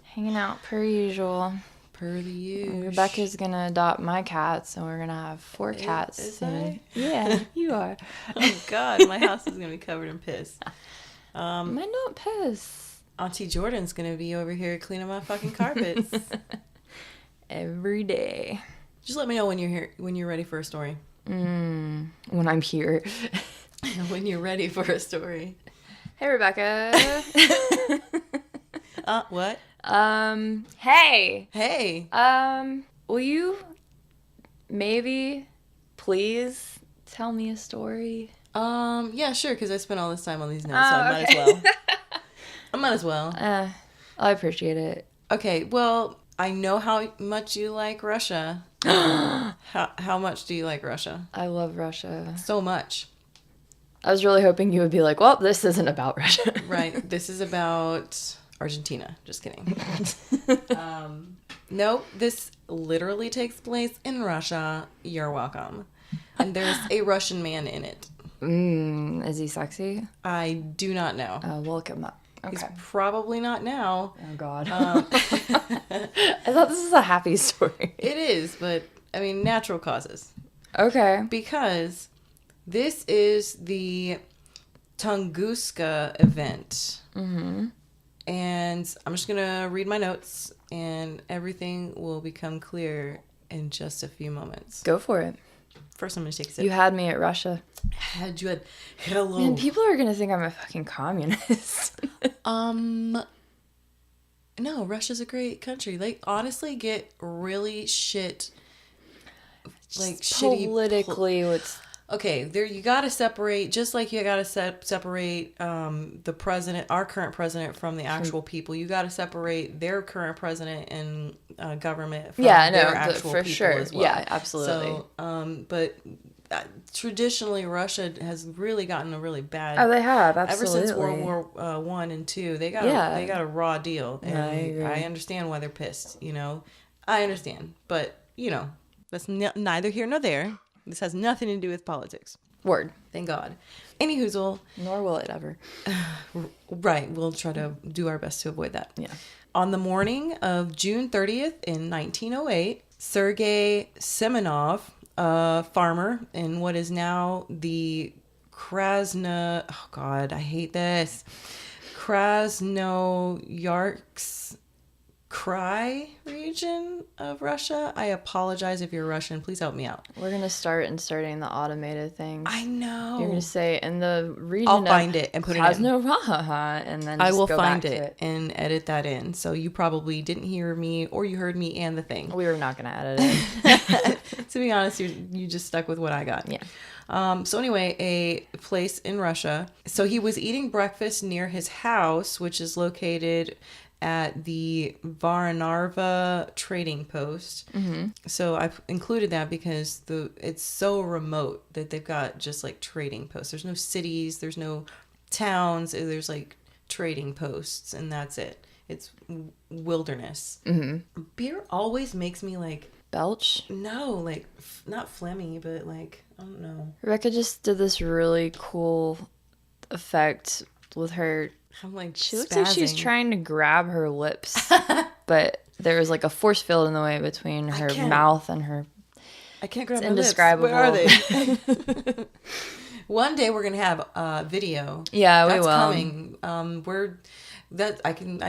hanging out per usual. Per the usual. Rebecca's gonna adopt my cat, so we're gonna have 4 cats soon. Yeah, you are. Oh God, my house is gonna be covered in piss. Might not piss. Auntie Jordan's gonna be over here cleaning my fucking carpets every day. Just let me know when you're here, when you're ready for a story. When I'm here. When you're ready for a story. Hey, Rebecca. What? Hey. Will you maybe please tell me a story? Yeah, sure, because I spent all this time on these notes, so I might as well. I might as well. I appreciate it. Okay, well, I know how much you like Russia. How much do you like Russia? I love Russia. So much. I was really hoping you would be like, well, this isn't about Russia. Right. This is about Argentina. Just kidding. No, this literally takes place in Russia. You're welcome. And there's a Russian man in it. Is he sexy? I do not know. We'll look him up. Okay. He's probably not now. Oh, God. I thought this was a happy story. It is, but, I mean, natural causes. Okay. Because this is the Tunguska event. Mm-hmm. And I'm just going to read my notes, and everything will become clear in just a few moments. Go for it. First, I'm going to take a sip. You had me at Russia. Hello. Man, people are going to think I'm a fucking communist. No, Russia's a great country. They honestly get really shit, like politically, Okay, there you got to separate, just like you got to separate the president, our current president, from the actual people. You got to separate their current president and government from their actual for people sure. as well. Yeah, absolutely. So, but traditionally, Russia has really gotten a really bad. Oh, they have, Ever absolutely. since World War One and Two, they got a raw deal, and I agree. I understand why they're pissed. You know, I understand, but you know, that's neither here nor there. This has nothing to do with politics. Word. Thank God. Any hoozle. Nor will it ever. Right. We'll try to do our best to avoid that. Yeah. On the morning of June 30th in 1908, Sergei Semenov, a farmer in what is now the Krasnoyarsk Krai region of Russia. I apologize if you're Russian. Please help me out. We're going to start inserting the automated things. I know. You're going to say in the region I'll find it and put it in. And then I just will go find back to it and edit that in. So you probably didn't hear me, or you heard me and the thing. We were not going to edit it. To be honest, you just stuck with what I got. Yeah. So anyway, a place in Russia. So he was eating breakfast near his house, which is located at the Varanarva trading post. Mm-hmm. So I've included that because it's so remote that they've got just like trading posts. There's no cities, there's no towns, there's like trading posts, and that's it. It's wilderness. Mm-hmm. Beer always makes me like belch. No, like not phlegmy, but like I don't know. Rebecca just did this really cool effect with her. I'm like, she looks like she's trying to grab her lips, but there was like a force field in the way between her mouth and her. I can't grab my indescribable. lips. Where are they? One day we're gonna have a video. Yeah, we will. Coming. I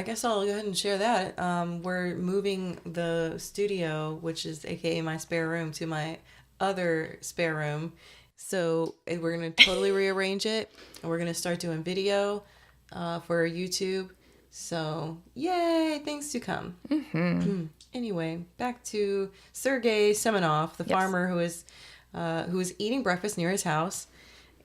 guess I'll go ahead and share that. We're moving the studio, which is AKA my spare room, to my other spare room. So we're gonna totally rearrange it, and we're gonna start doing video. For YouTube. So, yay, things to come. Mm-hmm. Anyway, back to Sergei Semenov, the farmer who was eating breakfast near his house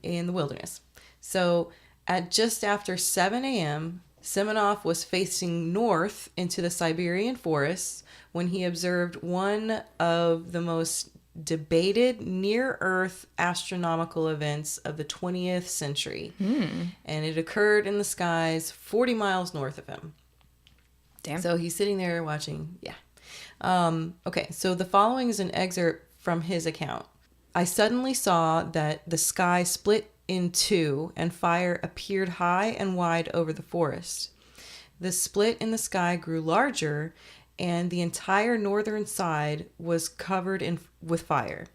in the wilderness. So, at just after 7 a.m., Semenov was facing north into the Siberian forests when he observed one of the most debated near-Earth astronomical events of the 20th century. And it occurred in the skies 40 miles north of him. Damn. So he's sitting there watching. Yeah. Okay, so the following is an excerpt from his account. I suddenly saw that the sky split in two and fire appeared high and wide over the forest. The split in the sky grew larger, and the entire northern side was covered with fire.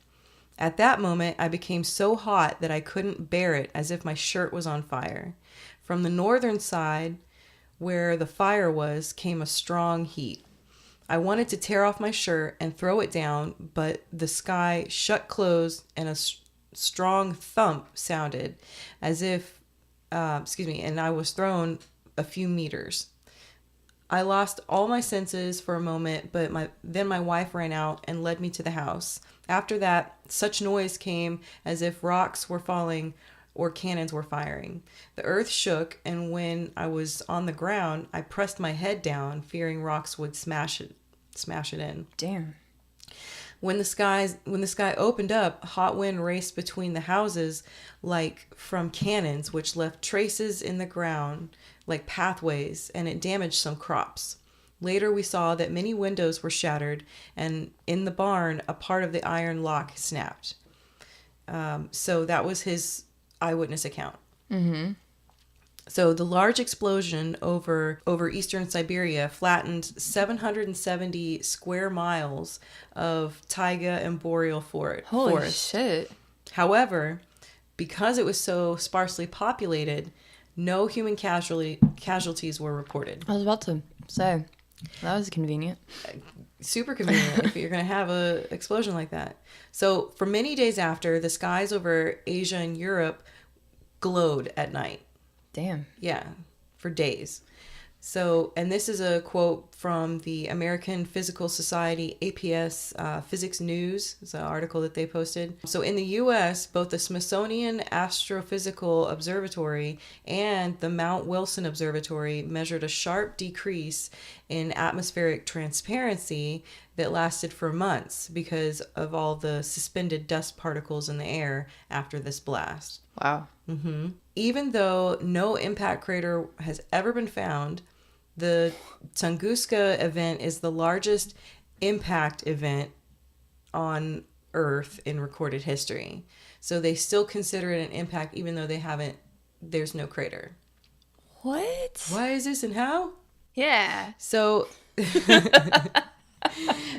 At that moment, I became so hot that I couldn't bear it, as if my shirt was on fire. From the northern side, where the fire was, came a strong heat. I wanted to tear off my shirt and throw it down, but the sky shut closed and a strong thump sounded, as if, and I was thrown a few meters. I lost all my senses for a moment, but then my wife ran out and led me to the house. After that, such noise came as if rocks were falling or cannons were firing. The earth shook, and when I was on the ground, I pressed my head down, fearing rocks would smash it in. Damn. When the sky opened up, hot wind raced between the houses like from cannons, which left traces in the ground like pathways, and it damaged some crops. Later, we saw that many windows were shattered, and in the barn, a part of the iron lock snapped. So that was his eyewitness account. Mm-hmm. So the large explosion over eastern Siberia flattened 770 square miles of taiga and boreal forest. Holy shit. However, because it was so sparsely populated, no human casualties were reported. I was about to say, that was convenient. Super convenient if you're going to have an explosion like that. So for many days after, the skies over Asia and Europe glowed at night. Damn. Yeah, for days. So, and this is a quote from the American Physical Society, APS Physics News. It's an article that they posted. So in the U.S., both the Smithsonian Astrophysical Observatory and the Mount Wilson Observatory measured a sharp decrease in atmospheric transparency that lasted for months because of all the suspended dust particles in the air after this blast. Wow. Even though no impact crater has ever been found, the Tunguska event is the largest impact event on Earth in recorded history. So they still consider it an impact even though there's no crater. What? Why is this and how? Yeah. So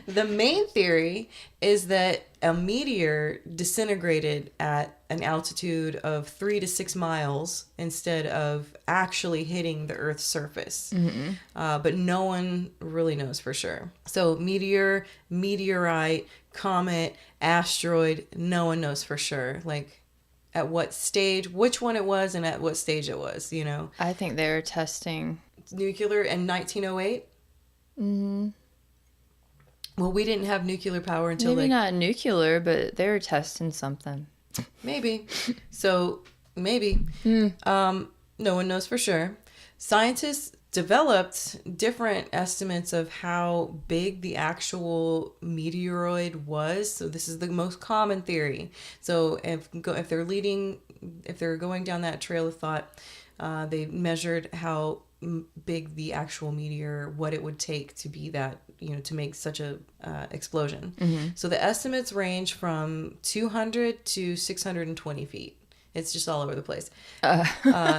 the main theory is that a meteor disintegrated at an altitude of 3 to 6 miles instead of actually hitting the Earth's surface. But no one really knows for sure. So meteor, meteorite, comet, asteroid, no one knows for sure. Like at what stage, which one it was and at what stage it was, you know? I think they were testing Nuclear in 1908? Well, we didn't have nuclear power until maybe not nuclear, but they were testing something. Maybe. So, maybe. No one knows for sure. Scientists developed different estimates of how big the actual meteoroid was. So this is the most common theory. So if they're going down that trail of thought, they measured how big the actual meteor, what it would take to be that, to make such a explosion. So the estimates range from 200 to 620 feet. It's just all over the place. That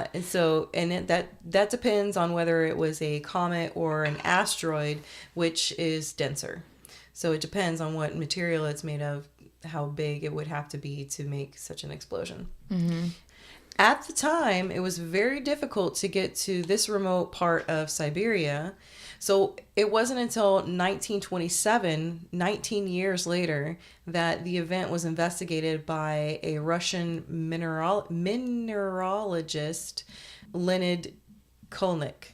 depends on whether it was a comet or an asteroid, which is denser. So it depends on what material it's made of, how big it would have to be to make such an explosion. At the time, it was very difficult to get to this remote part of Siberia. So it wasn't until 1927, 19 years later, that the event was investigated by a Russian mineralogist, Leonid Kulik.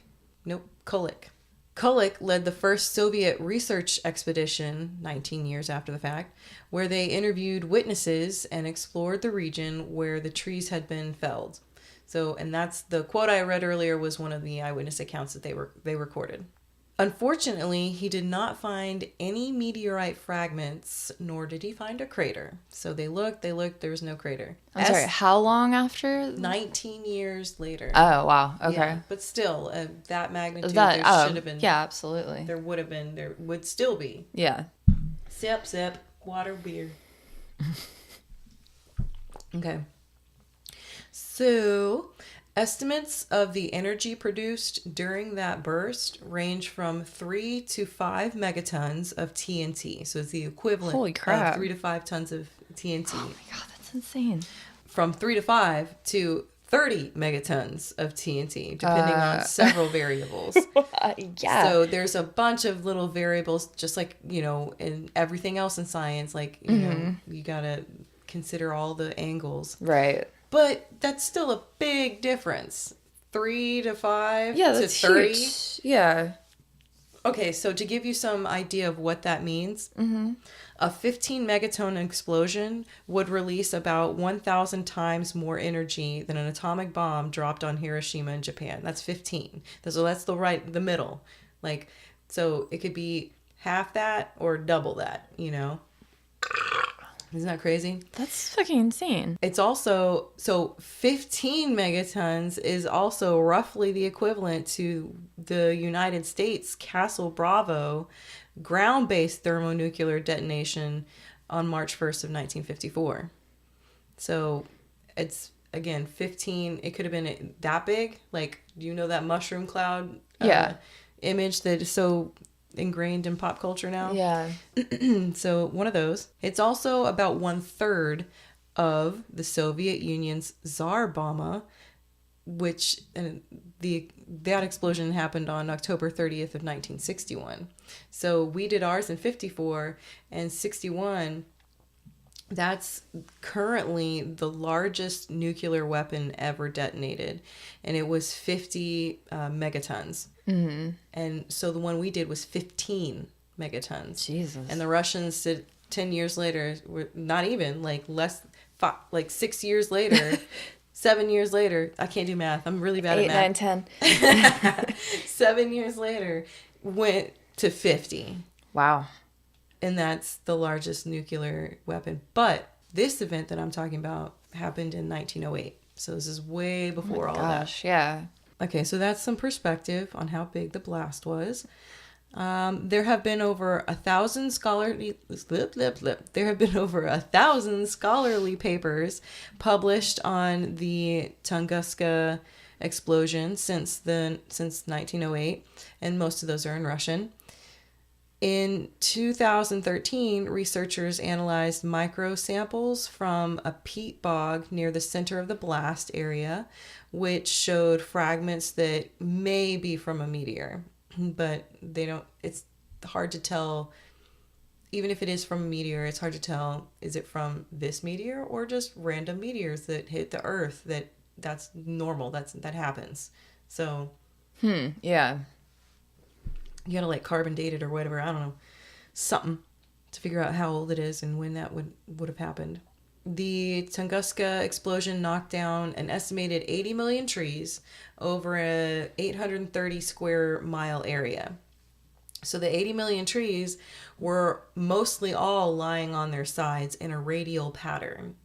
Kulik led the first Soviet research expedition 19 years after the fact, where they interviewed witnesses and explored the region where the trees had been felled. So, and that's the quote I read earlier was one of the eyewitness accounts that they recorded. Unfortunately, he did not find any meteorite fragments, nor did he find a crater. So they looked, there was no crater. I'm sorry, how long after? 19 years later. Oh, wow. Okay. Yeah, but still, that magnitude, There should have been. Yeah, absolutely. There would still be. Yeah. Sip, water, beer. Okay. So, estimates of the energy produced during that burst range from 3 to 5 megatons of TNT. So it's the equivalent Holy crap. of 3 to 5 tons of TNT. Oh my god, that's insane. From 3 to 5 to 30 megatons of TNT, depending on several variables. Yeah. So there's a bunch of little variables, just like, in everything else in science, like, you gotta consider all the angles. Right. But that's still a big difference. 3 to 5 Yeah, to that's 30. huge. Yeah. Okay, so to give you some idea of what that means, a 15 megaton explosion would release about 1,000 times more energy than an atomic bomb dropped on Hiroshima in Japan. That's 15. So that's the middle. Like, so it could be half that or double that, Isn't that crazy? That's fucking insane. It's also, 15 megatons is also roughly the equivalent to the United States Castle Bravo ground-based thermonuclear detonation on March 1st of 1954. So it's, again, 15, it could have been that big. Like, that mushroom cloud image that is so ingrained in pop culture now? Yeah. So one of those. It's also about 1/3 of the Soviet Union's Tsar Bomba, which that explosion happened on October 30th of 1961. So we did ours in 54 and 61. That's currently the largest nuclear weapon ever detonated, and it was 50 megatons. And so the one we did was 15 megatons. Jesus. And the Russians did 10 years later, were not even, like 6 years later, 7 years later. I can't do math. I'm really bad 8, at math. 9, 10. 7 years later, went to 50. Wow. And that's the largest nuclear weapon. But this event that I'm talking about happened in 1908. So this is way before all that. Yeah. Okay, so that's some perspective on how big the blast was. There have been over 1,000 scholarly papers published on the Tunguska explosion since 1908, and most of those are in Russian. In 2013, researchers analyzed microsamples from a peat bog near the center of the blast area, which showed fragments that may be from a meteor, but it's hard to tell. Even if it is from a meteor, it's hard to tell, is it from this meteor or just random meteors that hit the earth? That's normal. That happens. So, yeah. You gotta like carbon date it or whatever, I don't know, something to figure out how old it is and when that would have happened. The Tunguska explosion knocked down an estimated 80 million trees over a 830 square mile area. So the 80 million trees were mostly all lying on their sides in a radial pattern.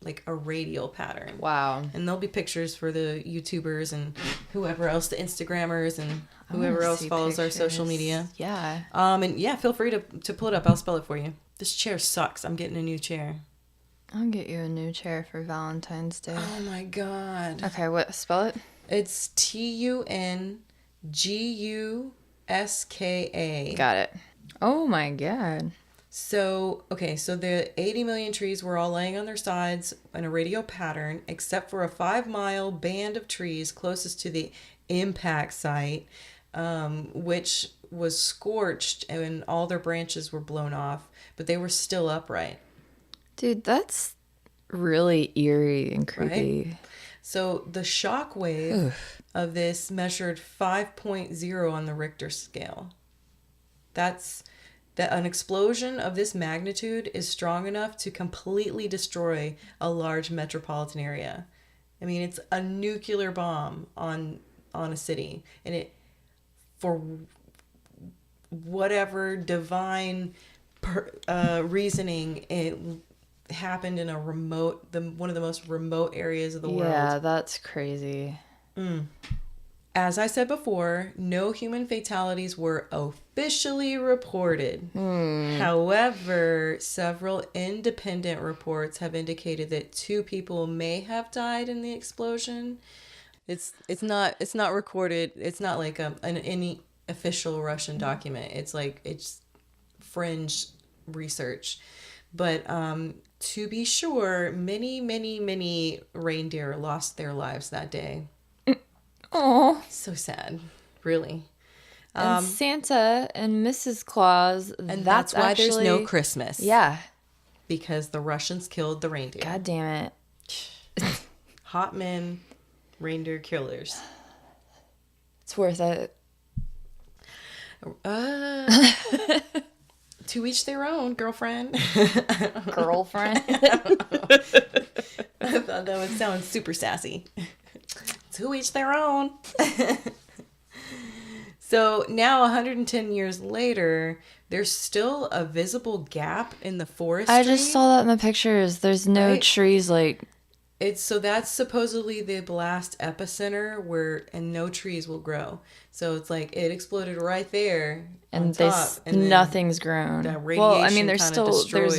Like a radial pattern. Wow. And there'll be pictures for the YouTubers and whoever else, the Instagrammers and whoever else follows our social media. Yeah. And yeah, feel free to pull it up. I'll spell it for you. This chair sucks. I'm getting a new chair. I'll get you a new chair for Valentine's Day. Oh my God. Okay, what? Spell it? It's Tunguska. Got it. Oh my God. So the 80 million trees were all laying on their sides in a radial pattern, except for a 5-mile band of trees closest to the impact site, which was scorched and all their branches were blown off, but they were still upright. Dude, that's really eerie and creepy. Right? So the shock wave of this measured 5.0 on the Richter scale. That an explosion of this magnitude is strong enough to completely destroy a large metropolitan area. I mean, it's a nuclear bomb on a city, and it, for whatever divine reasoning, it happened in one of the most remote areas of the world. Yeah, that's crazy. As I said before, no human fatalities were officially reported. However, several independent reports have indicated that 2 people may have died in the explosion. It's not recorded. It's not like any official Russian document. It's fringe research. But to be sure, many, many, many reindeer lost their lives that day. Oh, so sad, really. And Santa and Mrs. Claus, and that's why there's no Christmas. Yeah, because the Russians killed the reindeer. God damn it! Hot men, reindeer killers. It's worth it. To each their own, girlfriend. Girlfriend. I thought that would sound super sassy. To each their own. So now 110 years later, there's still a visible gap in the forest. I just saw that in the pictures. There's no trees that's supposedly the blast epicenter and no trees will grow. So it's like it exploded right there and on top, and nothing's grown. That radiation there's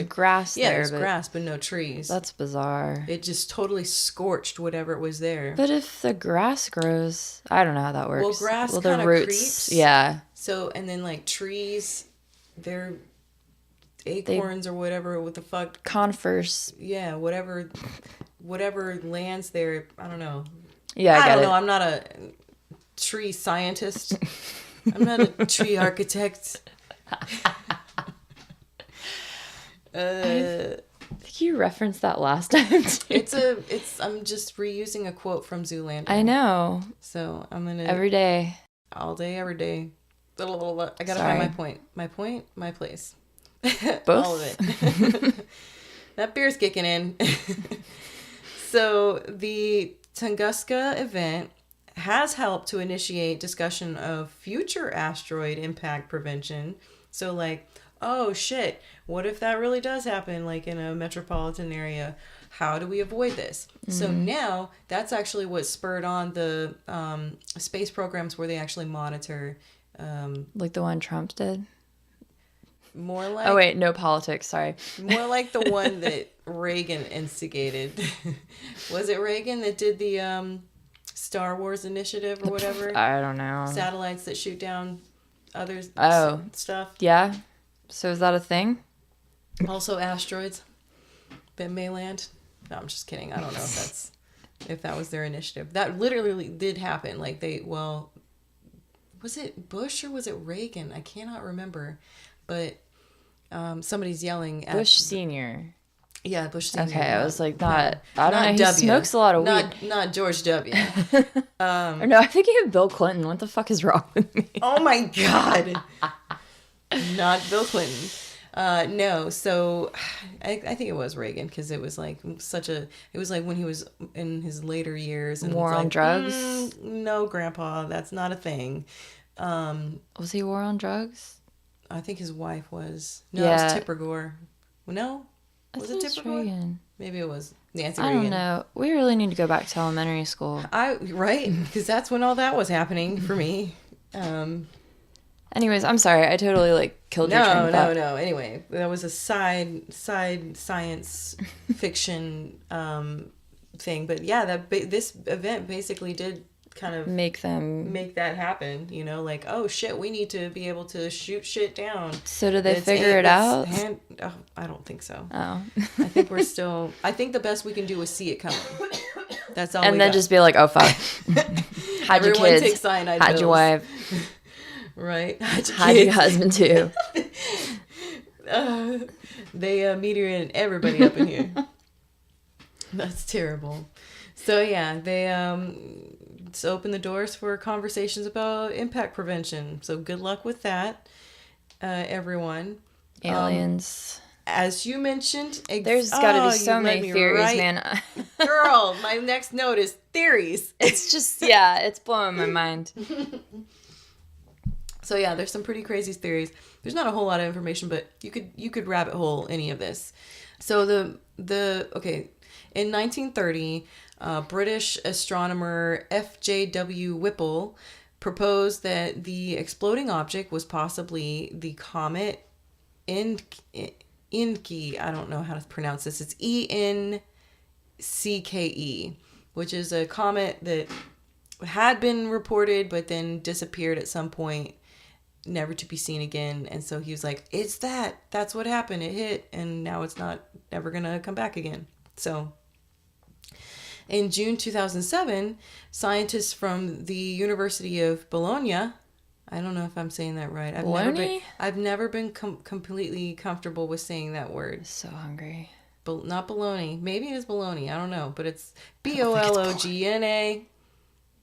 grass there. Yeah, there's grass, but no trees. That's bizarre. It just totally scorched whatever was there. But if the grass grows, I don't know how that works. Well, grass kind of creeps. Yeah. So, and then like trees, they're acorns or whatever. What the fuck? Conifers. Yeah, whatever lands there. I don't know. Yeah, I don't know. I'm not a tree scientist. I'm not a tree architect. I think you referenced that last time too. I'm just reusing a quote from Zoolander. I know. So I'm gonna every day. all day, every day. I gotta Sorry. find my point, my place. Both? All of it. That beer's kicking in. So the Tunguska event has helped to initiate discussion of future asteroid impact prevention. So like, oh shit, what if that really does happen, like in a metropolitan area? How do we avoid this? So now that's actually what spurred on the space programs where they actually monitor. Like the one Trump did? More like, Oh, wait, no politics, sorry. more like the one that Reagan instigated. Was it Reagan that did the Star Wars initiative or whatever? I don't know. Satellites that shoot down other stuff. Yeah? So is that a thing? Also asteroids that may land. No, I'm just kidding. I don't know if that was their initiative. That literally did happen. Like was it Bush or was it Reagan? I cannot remember. But somebody's yelling at Bush Sr. Yeah, Bush Sr. Okay, I was like, I don't know. He W. smokes a lot of weed. Not George W. Or no, I think he had Bill Clinton. What the fuck is wrong with me? Oh my God. Not Bill Clinton. No, so I think it was Reagan because it was like it was like when he was in his later years. And War it's on like, drugs? No, Grandpa, that's not a thing. Was he war on drugs? I think his wife was. No, Yeah. it was Tipper Gore. No? Was it Tipper Gore? Reagan. Maybe it was Nancy I Reagan. don't know. We really need to go back to elementary school. Right? Because that's when all that was happening for me. Anyways, I'm sorry. I totally killed your train of thought. No. Anyway, that was a side science fiction thing. But yeah, this event basically did kind of make that happen. You know, like, oh shit, we need to be able to shoot shit down. So did they figure it out? I don't think so. Oh. I think we're still. I think the best we can do is see it coming. That's all. And then just be like, oh fuck. Hide your Everyone kids. take cyanide Hide pills. your wife. Right. Hide your husband too. They meteorite everybody up in here. That's terrible. So yeah, they just open the doors for conversations about impact prevention. So good luck with that, everyone. Aliens. As you mentioned, there's got to be so many theories, man. Girl, my next note is theories. It's just, yeah, it's blowing my mind. So yeah, there's some pretty crazy theories. There's not a whole lot of information, but you could rabbit hole any of this. So in 1930, British astronomer F.J.W. Whipple proposed that the exploding object was possibly the comet Encke. I don't know how to pronounce this. It's Encke, which is a comet that had been reported but then disappeared at some point, never to be seen again. And so he was like, it's that's what happened. It hit and now it's not ever gonna come back again. So in June 2007, scientists from the University of Bologna, I don't know if I'm saying that right. I've never been completely comfortable with saying that word. So hungry. Not bologna. Maybe it is bologna. I don't know, but it's Bologna.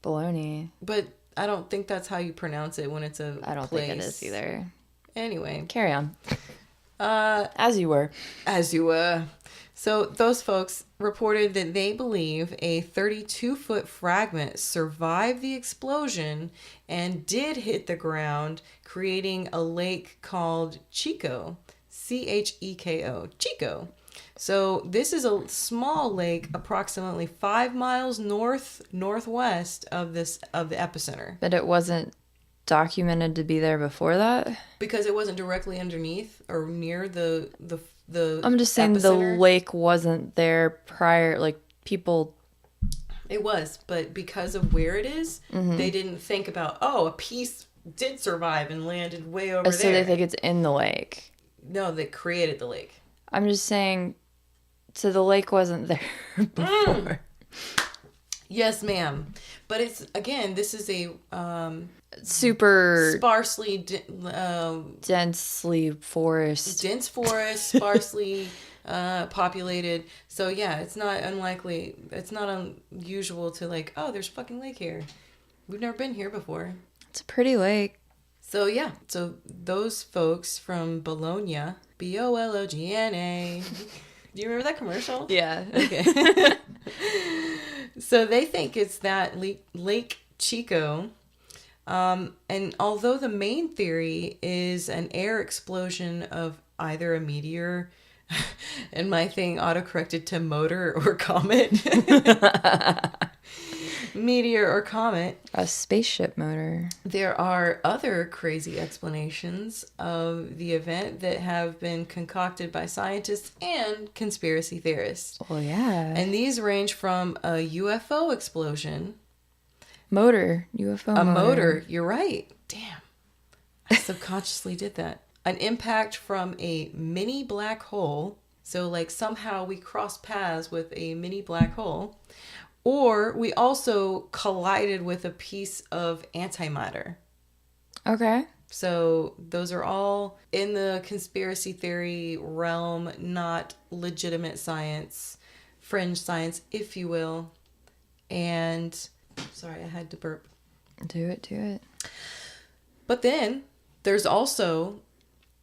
Bologna. But I don't think that's how you pronounce it when it's a I don't place. think it is either. Anyway. Carry on. As you were. So those folks reported that they believe a 32-foot fragment survived the explosion and did hit the ground, creating a lake called Chico. Cheko. Chico. So this is a small lake approximately 5 miles northwest of the epicenter. But it wasn't documented to be there before that? Because it wasn't directly underneath or near the I'm just saying epicenter. The lake wasn't there prior, people... It was, but because of where it is, they didn't think about, a piece did survive and landed way over there. So they think it's in the lake. No, they created the lake. I'm just saying, so the lake wasn't there before. Yes, ma'am. But it's, again, this is a... super... sparsely... densely forest. dense forest, sparsely populated. So, yeah, it's not unlikely. It's not unusual to there's a fucking lake here. We've never been here before. It's a pretty lake. So yeah, so those folks from Bologna, Bologna. Do you remember that commercial? Yeah. Okay. So they think it's that Lake Chico. And although the main theory is an air explosion of either a meteor, and my thing autocorrected to motor or comet. Meteor or comet. A spaceship motor. There are other crazy explanations of the event that have been concocted by scientists and conspiracy theorists. Oh, yeah. And these range from a UFO explosion. UFO A motor. You're right. Damn. I subconsciously did that. An impact from a mini black hole. So like somehow we crossed paths with a mini black hole. Or we also collided with a piece of antimatter. Okay. So those are all in the conspiracy theory realm, not legitimate science, fringe science, if you will. And sorry, I had to burp. Do it. But then there's also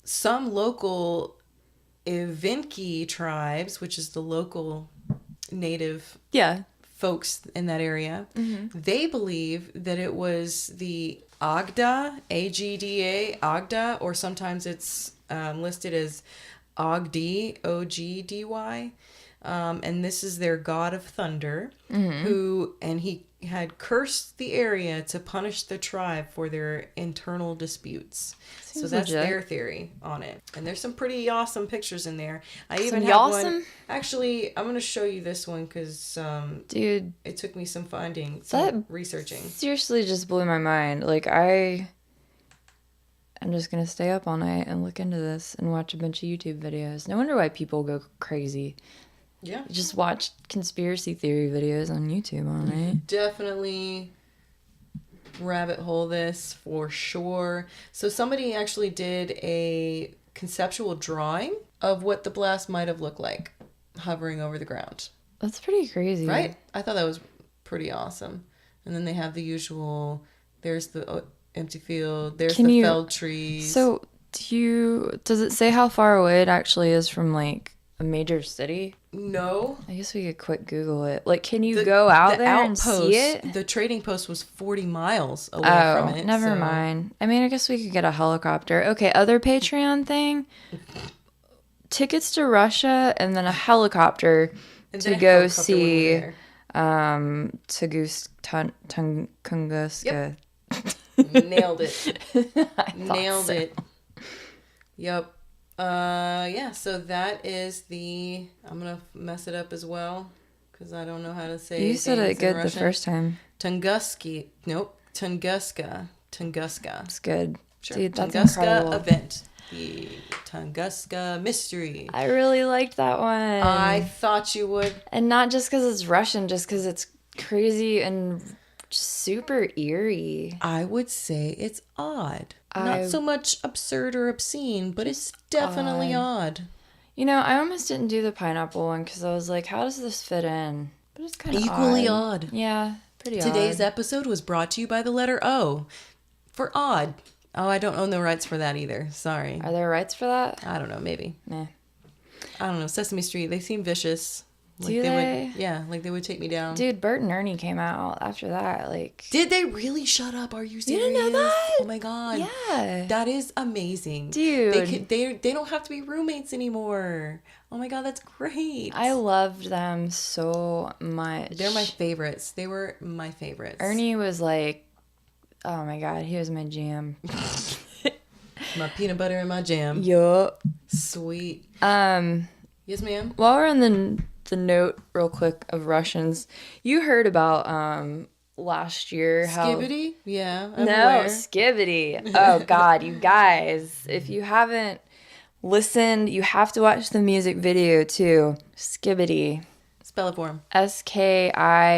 some local Evenki tribes, which is the local native folks in that area. Mm-hmm. They believe that it was the Agda, Agda, Agda, or sometimes it's listed as Ogdi, Ogdy. And this is their god of thunder, he had cursed the area to punish the tribe for their internal disputes. So that's legit. Their theory on it. And there's some pretty awesome pictures in there. I even have one. Actually, I'm going to show you this one because dude, it took me some researching. Seriously just blew my mind. Like I'm just going to stay up all night and look into this and watch a bunch of YouTube videos. No wonder why people go crazy. Yeah. Just watch conspiracy theory videos on YouTube all night. Definitely rabbit hole this for sure. So somebody actually did a conceptual drawing of what the blast might have looked like hovering over the ground. That's pretty crazy. Right? I thought that was pretty awesome. And then they have the usual, there's the empty field, there's the felled trees. So does it say how far away it actually is from like a major city? No. I guess we could quick Google it. Like, can you go out there and see it? The trading post was 40 miles away from it. Never mind. I mean, I guess we could get a helicopter. Okay, other Patreon thing. Tickets to Russia and then a helicopter to go see Tunguska. Yep. Nailed it. Nailed it. Yep. So that is I'm going to mess it up as well because I don't know how to say it. You said it good the first time. Tunguska. Nope. Tunguska. It's good. Sure. Dude, that's Tunguska incredible. event. The Tunguska mystery. I really liked that one. I thought you would. And not just because it's Russian, just because it's crazy and super eerie. I would say it's odd. Not so much absurd or obscene, but it's definitely odd. You know, I almost didn't do the pineapple one because I was like, how does this fit in? But it's kind of equally odd. Yeah, pretty odd. Today's episode was brought to you by the letter O for odd. Oh, I don't own the rights for that either. Sorry. Are there rights for that? I don't know. Maybe. Nah. I don't know. Sesame Street, they seem vicious. Do they? Like they would take me down. Dude, Bert and Ernie came out after that. Like, did they really? Shut up! Are you serious? You didn't know that? Oh my god! Yeah, that is amazing, dude. They don't have to be roommates anymore. Oh my god, that's great! I loved them so much. They're my favorites. They were my favorites. Ernie was like, oh my god, he was my jam. My peanut butter and my jam. Yup. Sweet. Yes, ma'am. While we're on the note real quick of Russians, you heard about last year how Skibbity? Yeah, I'm aware. Skibbity. Oh god, you guys, if you haven't listened, you have to watch the music video too. Skibbity. Spell it for him. Skibidi.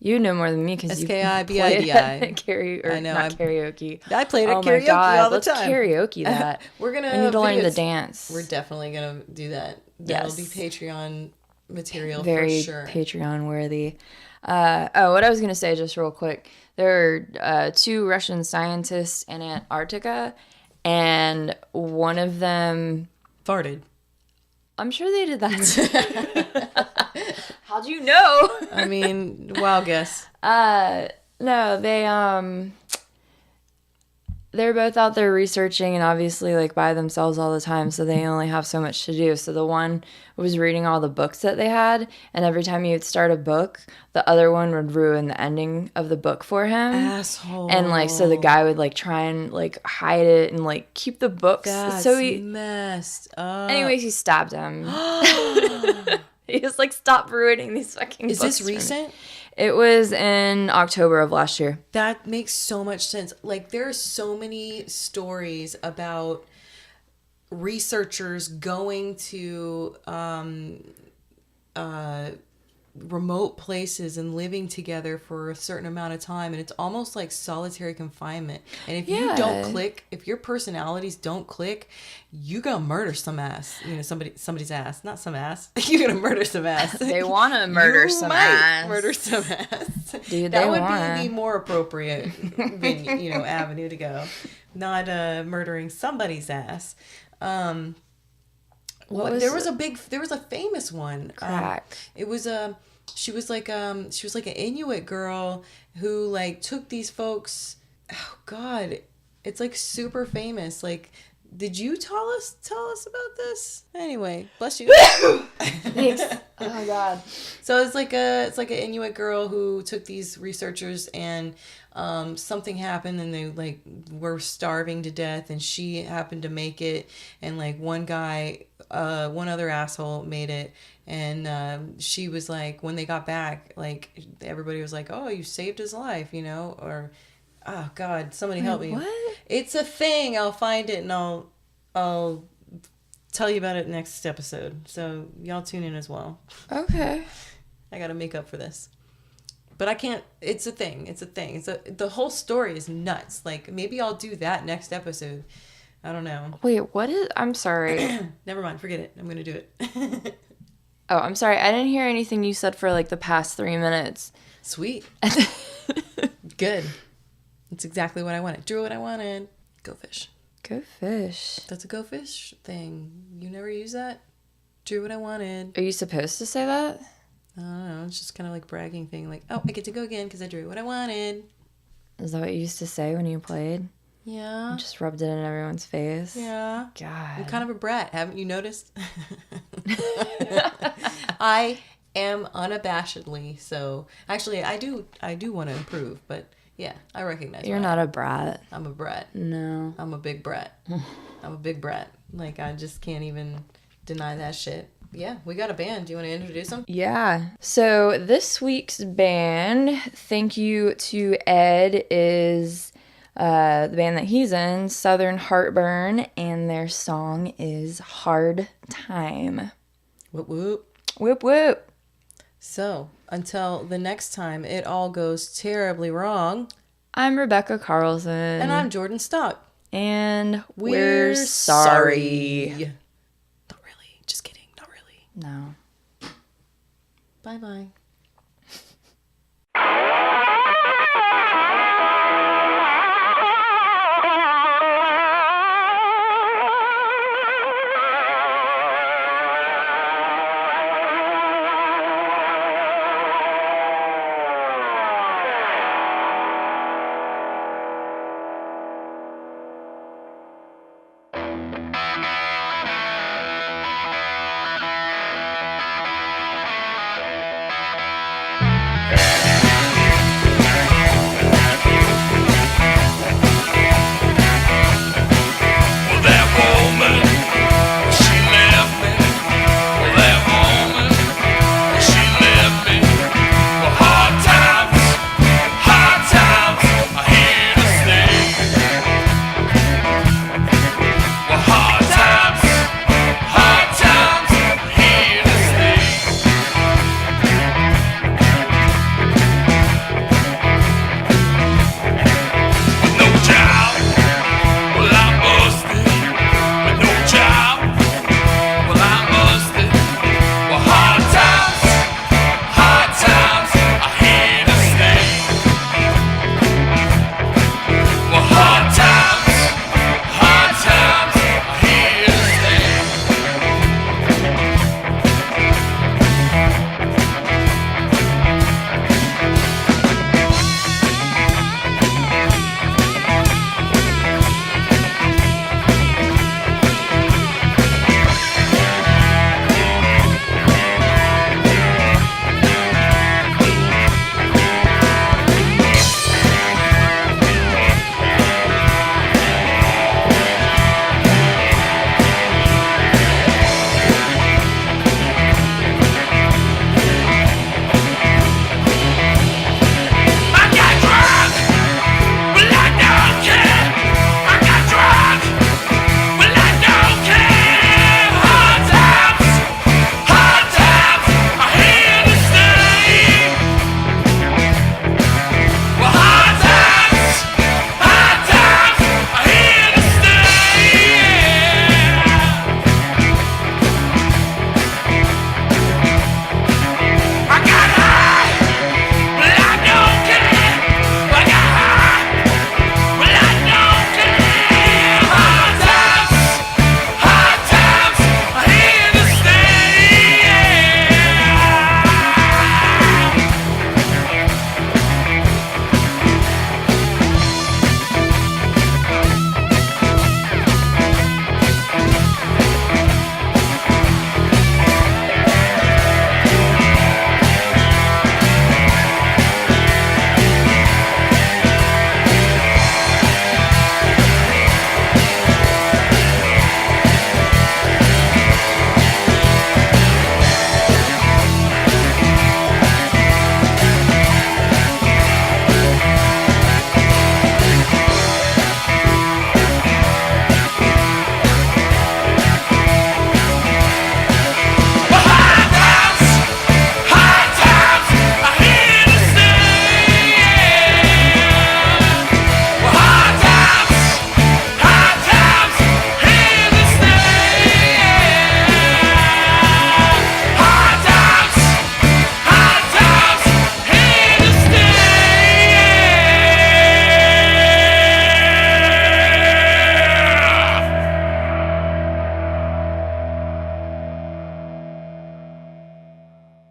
You know more than me because you played karaoke. I know. Karaoke. I played at karaoke all the time. Let's karaoke that. We're gonna. I need to learn the dance. We're definitely gonna do that. That'll be Patreon material very for sure. Patreon worthy. What I was going to say just real quick. There are 2 Russian scientists in Antarctica, and one of them... Farted. I'm sure they did that. How'd you know? I mean, wild guess. No, they're both out there researching and obviously like by themselves all the time, so they only have so much to do. So the one was reading all the books that they had, and every time he would start a book, the other one would ruin the ending of the book for him. Asshole. And like so the guy would like try and like hide it and like keep the books. That's so he messed up. anyways, he stabbed him. He was like, stop ruining these fucking books. Is this recent? It was in October of last year. That makes so much sense. Like, there are so many stories about researchers going to remote places and living together for a certain amount of time, and it's almost like solitary confinement. And if you don't click, if your personalities don't click, you gonna murder some ass. You know, somebody's ass, not some ass. You're gonna murder some ass. They want to murder some ass. Murder some ass. Dude, that would be the more appropriate, avenue to go. Not murdering somebody's ass. There was a famous one. Crack. She was like an Inuit girl who like took these folks. Oh God, it's like super famous. Like, did you tell us about this? Anyway, bless you. Thanks. Oh God. So it's like an Inuit girl who took these researchers, and something happened and they like were starving to death, and she happened to make it, and like one other asshole made it, and she was like, when they got back, like everybody was like, oh, you saved his life, or oh God, somebody help me. What? It's a thing. I'll find it and I'll tell you about it next episode. So y'all tune in as well. Okay. I gotta make up for this. But I can't. It's a thing. The whole story is nuts. Like, maybe I'll do that next episode. I don't know. Wait, what is... I'm sorry. Never mind. Forget it. I'm gonna do it. Oh, I'm sorry. I didn't hear anything you said for like the past 3 minutes. Sweet. Good. That's exactly what I wanted. Drew what I wanted. Go fish. Go fish. That's a go fish thing. You never use that? Drew what I wanted. Are you supposed to say that? I don't know. It's just kind of like bragging thing. Like, oh, I get to go again because I drew what I wanted. Is that what you used to say when you played? Yeah. You just rubbed it in everyone's face? Yeah. God. I'm kind of a brat. Haven't you noticed? I am unabashedly. So actually, I do want to improve, but yeah, I recognize you're not a brat. I'm a brat. No. I'm a big brat. I'm a big brat. Like, I just can't even deny that shit. Yeah, we got a band. Do you want to introduce them? Yeah. So this week's band, thank you to Ed, is the band that he's in, Southern Heartburn, and their song is Hard Time. Whoop whoop. Whoop whoop. So, until the next time it all goes terribly wrong, I'm Rebecca Carlson. And I'm Jordan Stock. And we're sorry. Not really. Just kidding. Not really. No. Bye-bye.